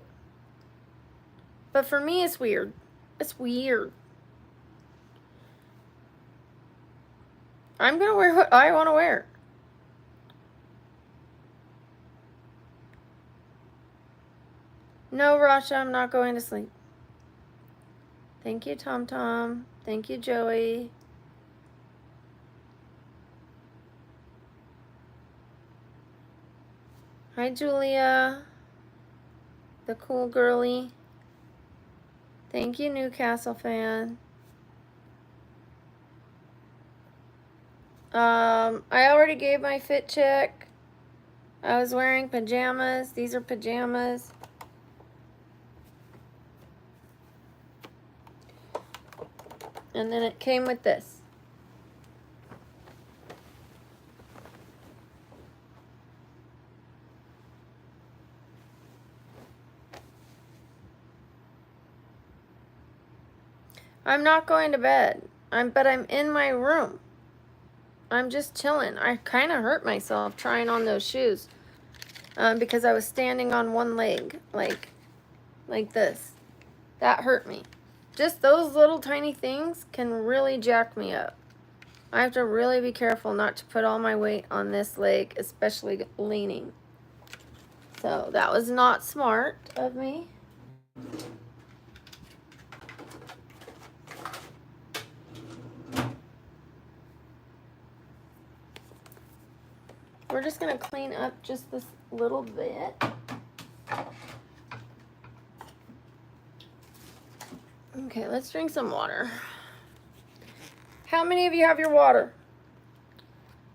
But for me, it's weird. It's weird. I'm going to wear what I want to wear. No, Rasha, I'm not going to sleep. Thank you, Tom Tom. Thank you, Joey. Hi, Julia. The cool girly. Thank you, Newcastle fan. I already gave my fit check. I was wearing pajamas. These are pajamas. And then it came with this. I'm not going to bed. But I'm in my room. I'm just chilling. I kind of hurt myself trying on those shoes. Because I was standing on one leg, like this. That hurt me. Just those little tiny things can really jack me up. I have to really be careful not to put all my weight on this leg, especially leaning. So that was not smart of me. We're just going to clean up just this little bit. Okay, let's drink some water. How many of you have your water?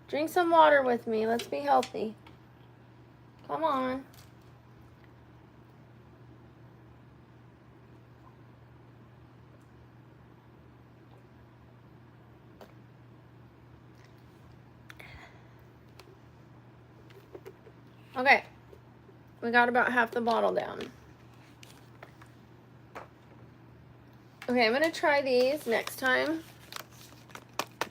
Drink some water with me. Let's be healthy. Come on. Okay. We got about half the bottle down. Okay, I'm going to try these next time.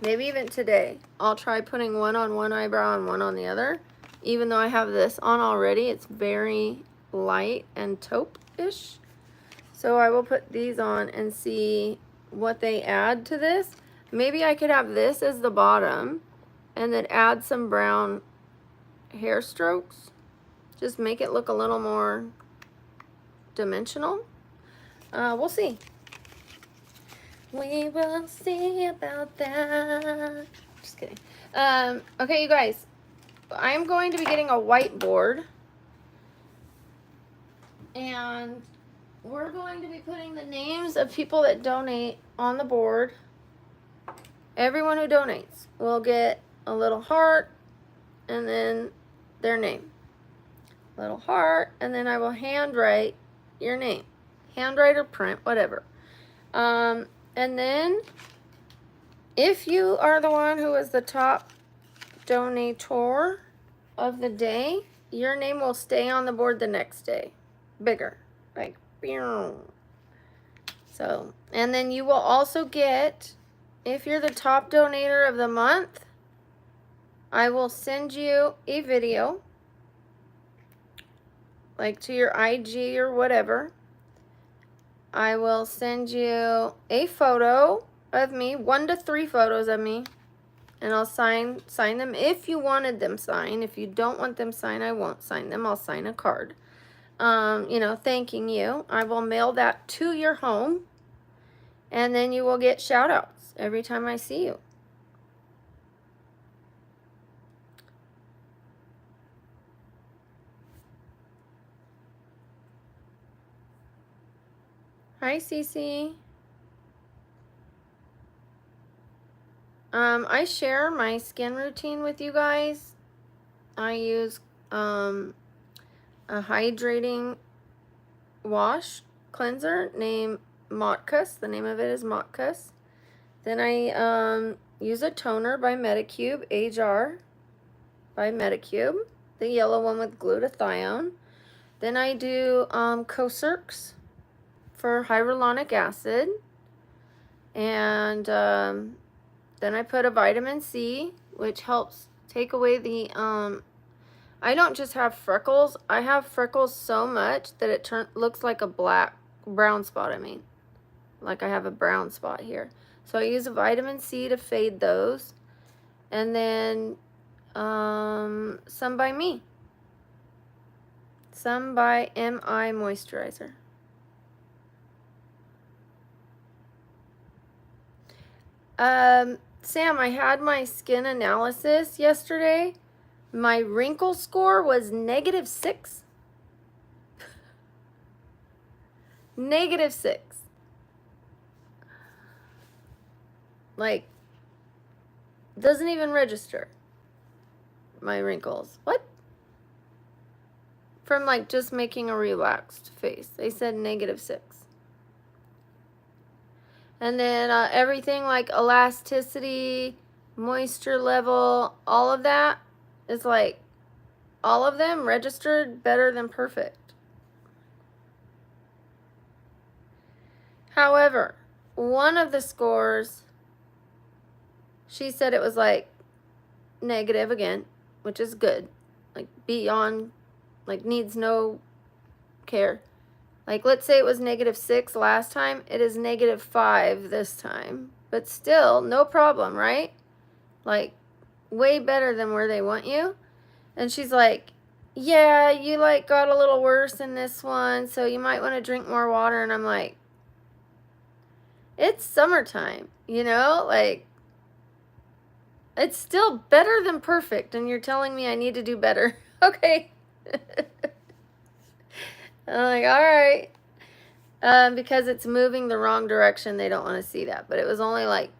Maybe even today. I'll try putting one on one eyebrow and one on the other. Even though I have this on already, it's very light and taupe-ish. So I will put these on and see what they add to this. Maybe I could have this as the bottom and then add some brown hair strokes. Just make it look a little more dimensional. We'll see. We will see about that. Just kidding. Okay, you guys. I'm going to be getting a whiteboard. And we're going to be putting the names of people that donate on the board. Everyone who donates will get a little heart and then their name. Little heart, and then I will handwrite your name. Handwrite or print, whatever. And then if you are the one who is the top donator of the day, your name will stay on the board the next day. Bigger. Like, so, and then you will also get, if you're the top donator of the month, I will send you a video, like to your IG or whatever. I will send you a photo of me, 1 to 3 photos of me, and I'll sign them if you wanted them signed. If you don't want them signed, I won't sign them. I'll sign a card, you know, thanking you. I will mail that to your home, and then you will get shout outs every time I see you. Hi, Cece. I share my skin routine with you guys. I use a hydrating wash cleanser named Motkus. The name of it is Motkus. Then I use a toner by Medicube, HR by Medicube, the yellow one with glutathione. Then I do Cosirx for hyaluronic acid. And then I put a vitamin C, which helps take away the, I don't just have freckles. I have freckles so much that it looks like a brown spot, I mean. Like I have a brown spot here. So I use a vitamin C to fade those. And then Some by Me. Some by MI moisturizer. Sam, I had my skin analysis yesterday. My wrinkle score was -6. -6. Like, doesn't even register my wrinkles. What? From like just making a relaxed face. They said -6. And then everything like elasticity, moisture level, all of that is like, all of them registered better than perfect. However, one of the scores, she said it was like negative again, which is good. Like beyond, like needs no care. Like, let's say it was -6 last time. It is -5 this time. But still, no problem, right? Like, way better than where they want you. And she's like, yeah, you, like, got a little worse in this one, so you might want to drink more water. And I'm like, it's summertime, you know? Like, it's still better than perfect, and you're telling me I need to do better. Okay. I'm like, all right. Because it's moving the wrong direction, they don't want to see that. But it was only like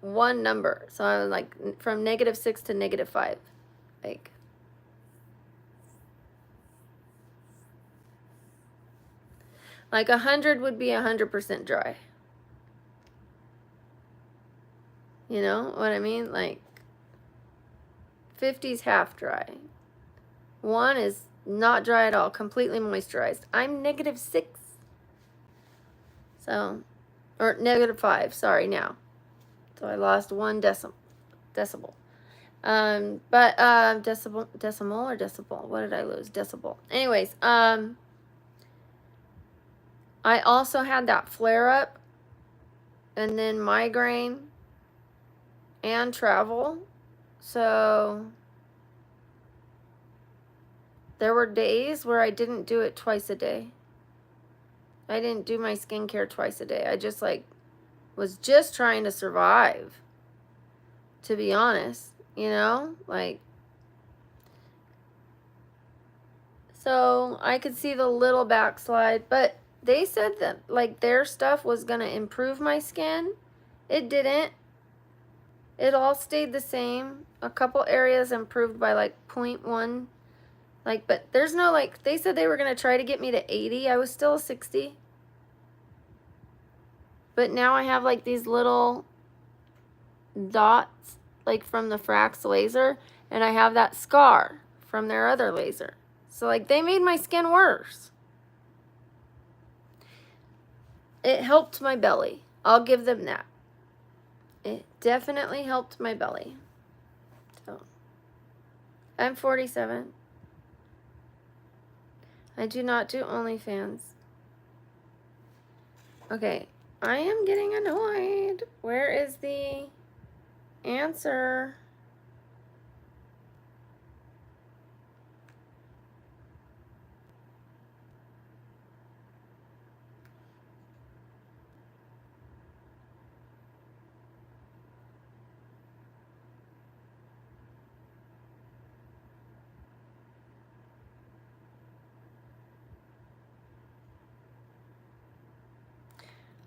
one number. So I was like from -6 to -5. Like 100 would be 100% dry. You know what I mean? Like 50's half dry. 1 is not dry at all, completely moisturized. I'm -6. So, or -5, sorry now. So I lost 1 decibel. Decimal or decibel? What did I lose? Decibel. Anyways, I also had that flare up and then migraine and travel. So there were days where I didn't do it twice a day. I didn't do my skincare twice a day. I just was just trying to survive, to be honest, you know, so I could see the little backslide, but they said that their stuff was going to improve my skin. It didn't. It all stayed the same. A couple areas improved by 0.1. But there's no they said they were going to try to get me to 80. I was still 60. But now I have these little dots from the Frax laser, and I have that scar from their other laser. So they made my skin worse. It helped my belly. I'll give them that. It definitely helped my belly. So I'm 47. I do not do OnlyFans. Okay, I am getting annoyed. Where is the answer?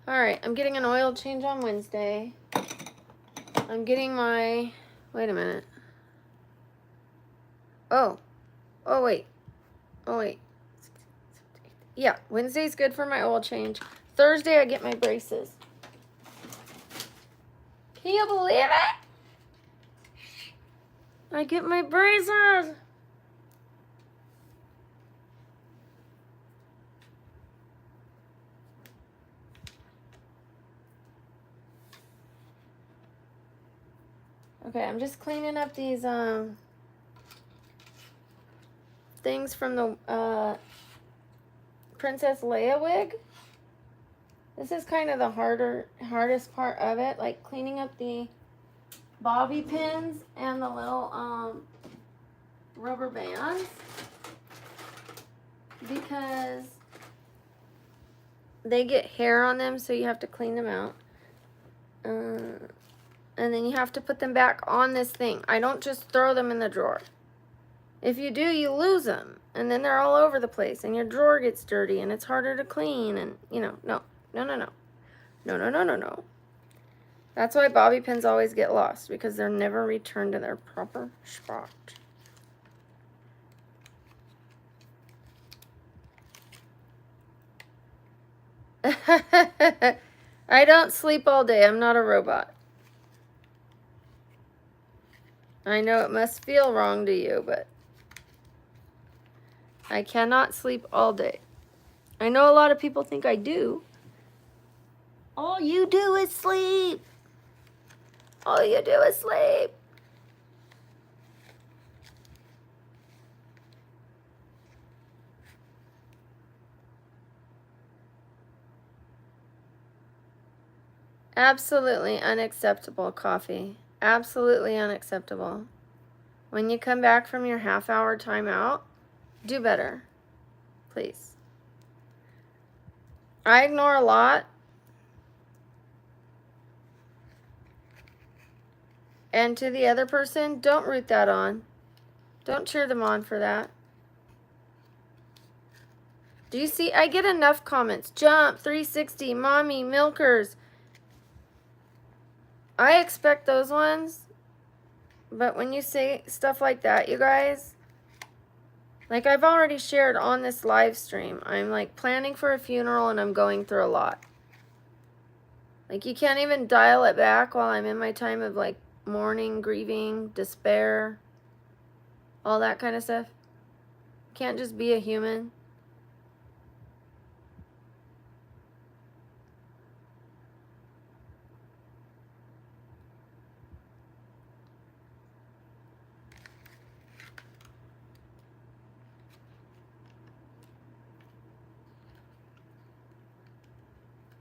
All right, I'm getting an oil change on Wednesday. I'm getting my, wait a minute. Oh, wait. Yeah, Wednesday's good for my oil change. Thursday, I get my braces. Can you believe it? I get my braces. Okay, I'm just cleaning up these things from the Princess Leia wig. This is kind of the hardest part of it, cleaning up the bobby pins and the little rubber bands, because they get hair on them, so you have to clean them out. And then you have to put them back on this thing. I don't just throw them in the drawer. If you do, you lose them, and then they're all over the place, and your drawer gets dirty, and it's harder to clean, and no. That's why bobby pins always get lost, because they're never returned to their proper spot. I don't sleep all day. I'm not a robot. I know it must feel wrong to you, but I cannot sleep all day. I know a lot of people think I do. All you do is sleep. All you do is sleep. Absolutely unacceptable, coffee. Absolutely unacceptable. When you come back from your half-hour timeout, do better. Please. I ignore a lot. And to the other person, don't root that on. Don't cheer them on for that. Do you see? I get enough comments. Jump, 360, mommy, milkers. I expect those ones. But when you say stuff like that, you guys, like I've already shared on this live stream, I'm like planning for a funeral and I'm going through a lot. Like you can't even dial it back while I'm in my time of like mourning, grieving, despair, all that kind of stuff. Can't just be a human.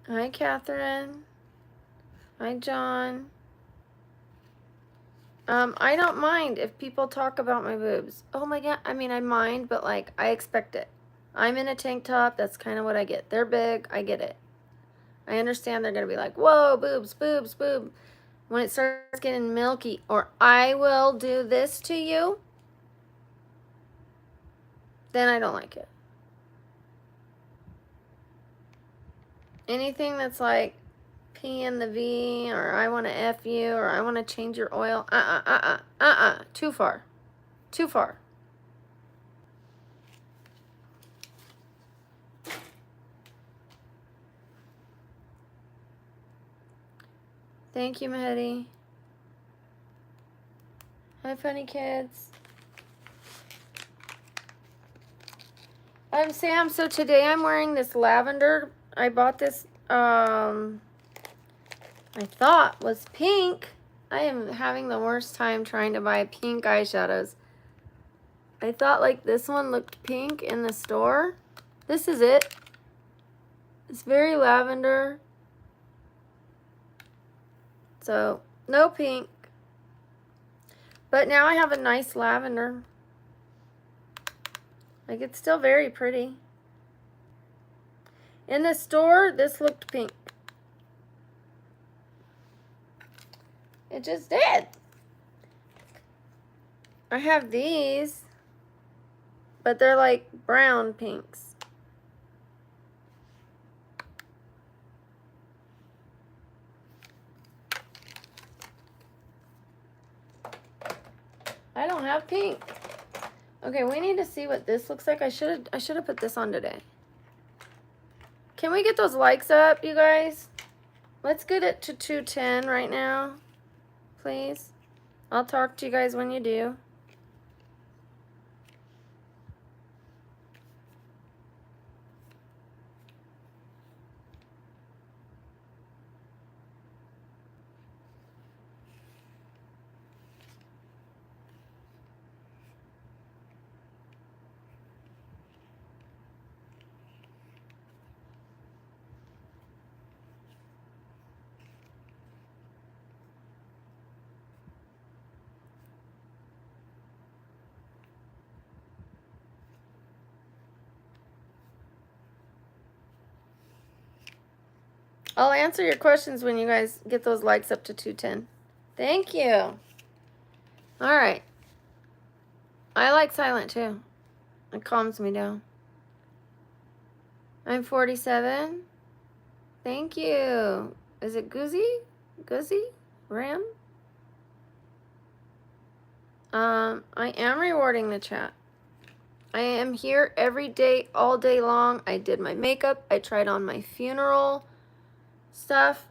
Hi, Catherine. Hi, John. I don't mind if people talk about my boobs. Oh my god, I mean, I mind, but like, I expect it. I'm in a tank top, that's kind of what I get. They're big, I get it. I understand they're gonna be like, whoa, boobs, boobs, boob. When it starts getting milky, or I will do this to you, then I don't like it. Anything that's like P in the V, or I want to F you, or I want to change your oil, too far. Too far. Thank you, Mahedi. Hi, funny kids. I'm Sam. So today I'm wearing this lavender. I bought this, I thought was pink. I am having the worst time trying to buy pink eyeshadows. I thought like this one looked pink in the store. This is it. It's very lavender. So, no pink. But now I have a nice lavender. Like, it's still very pretty. In the store, this looked pink. It just did. I have these, but they're like brown pinks. I don't have pink. Okay, we need to see what this looks like. I should have put this on today. Can we get those likes up, you guys? Let's get it to 210 right now, please. I'll talk to you guys when you do. I'll answer your questions when you guys get those likes up to 210. Thank you. All right. I like silent too. It calms me down. I'm 47. Thank you. Is it Goozy? Goozy? Ram? I am rewarding the chat. I am here every day, all day long. I did my makeup. I tried on my funeral stuff.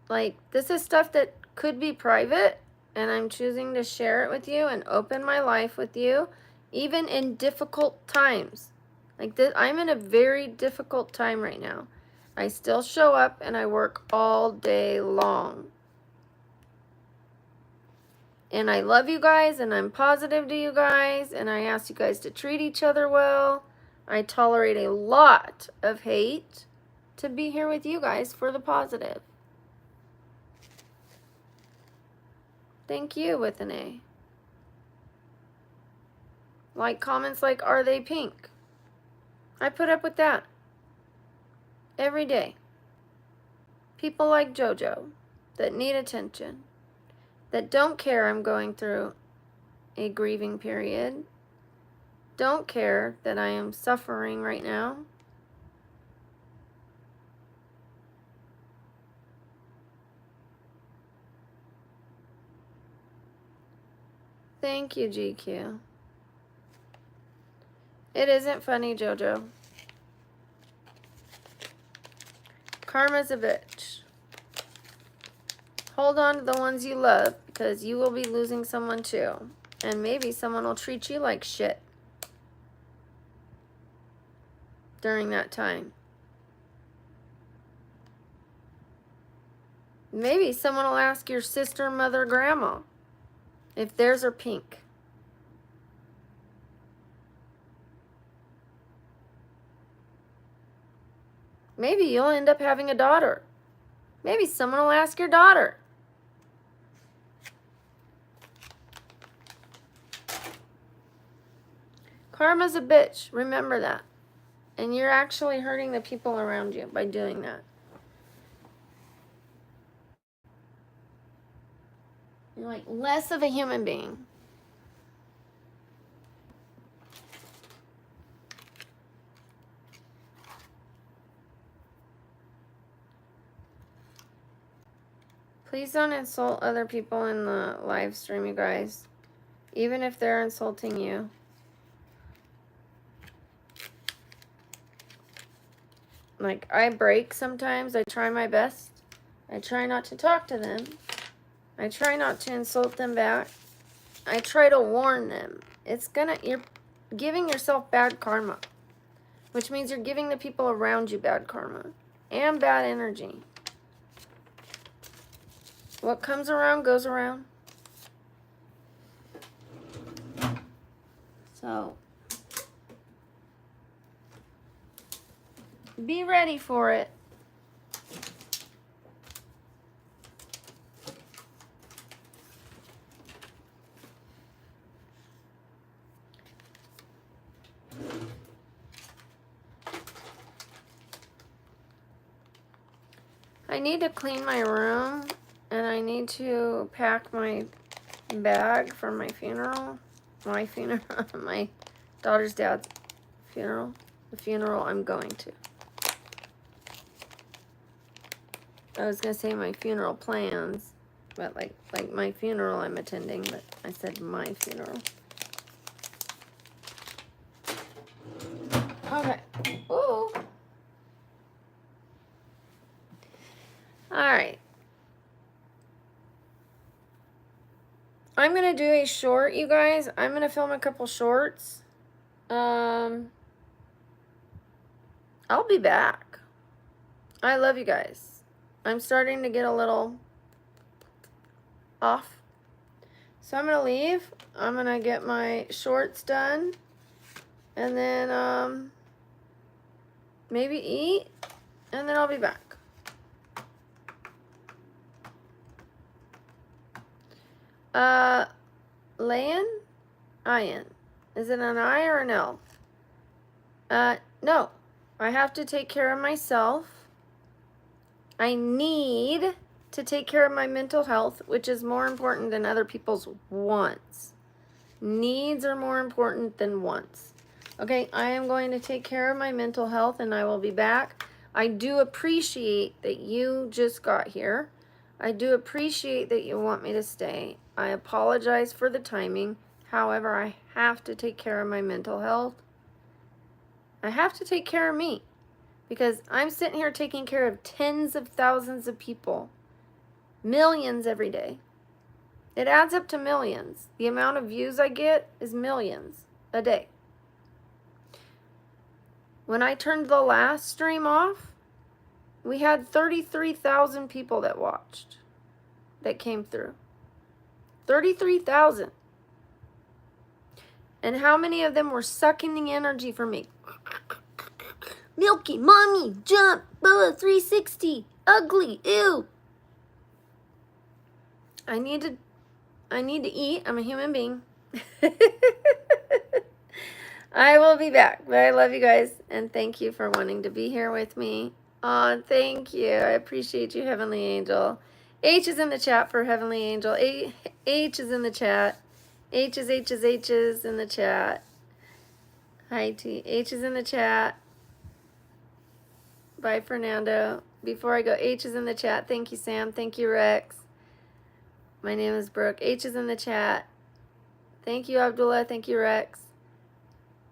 Like, this is stuff that could be private, and I'm choosing to share it with you and open my life with you, even in difficult times. Like this, I'm in a very difficult time right now. I still show up and I work all day long. And I love you guys, and I'm positive to you guys, and I ask you guys to treat each other well. I tolerate a lot of hate to be here with you guys for the positive. Thank you with an A. Like comments like, are they pink? I put up with that every day. People like JoJo that need attention, that don't care I'm going through a grieving period, don't care that I am suffering right now, Thank you, GQ. It isn't funny, JoJo. Karma's a bitch. Hold on to the ones you love, because you will be losing someone too. And maybe someone will treat you like shit during that time. Maybe someone will ask your sister, mother, grandma if theirs are pink. Maybe you'll end up having a daughter. Maybe someone will ask your daughter. Karma's a bitch. Remember that. And you're actually hurting the people around you by doing that. You're like less of a human being. Please don't insult other people in the live stream, you guys. Even if they're insulting you. Like, I break sometimes. I try my best. I try not to talk to them. I try not to insult them back. I try to warn them. You're giving yourself bad karma. Which means you're giving the people around you bad karma. And bad energy. What comes around goes around. So, be ready for it. I need to clean my room, and I need to pack my bag for my funeral. My funeral, my daughter's dad's funeral. The funeral I'm going to. I was gonna say my funeral plans, but like my funeral I'm attending, but I said my funeral. Okay. Ooh. Alright. I'm gonna do a short, you guys. I'm gonna film a couple shorts. I'll be back. I love you guys. I'm starting to get a little off. So I'm gonna leave. I'm gonna get my shorts done. And then maybe eat. And then I'll be back. Layan? Ian. Is it an I or an L? No. I have to take care of myself. I need to take care of my mental health, which is more important than other people's wants. Needs are more important than wants. Okay, I am going to take care of my mental health and I will be back. I do appreciate that you just got here. I do appreciate that you want me to stay. I apologize for the timing. However, I have to take care of my mental health. I have to take care of me because I'm sitting here taking care of tens of thousands of people. Millions every day. It adds up to millions. The amount of views I get is millions a day. When I turned the last stream off, we had 33,000 people that watched, that came through. 33,000. And how many of them were sucking the energy from me? Milky, mommy, jump, Bella 360, ugly, ew. I need to eat. I'm a human being. I will be back, but I love you guys, and thank you for wanting to be here with me. Oh, thank you. I appreciate you, Heavenly Angel. H is in the chat for Heavenly Angel. H is in the chat. H is in the chat. Hi, T. H is in the chat. Bye, Fernando. Before I go, H is in the chat. Thank you, Sam. Thank you, Rex. My name is Brooke. H is in the chat. Thank you, Abdullah. Thank you, Rex.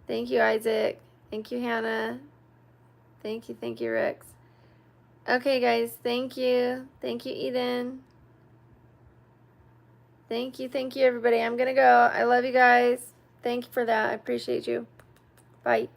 Thank you, Isaac. Thank you, Hannah. Thank you, Rex. Okay, guys. Thank you. Thank you, Eden. Thank you, everybody. I'm going to go. I love you guys. Thank you for that. I appreciate you. Bye.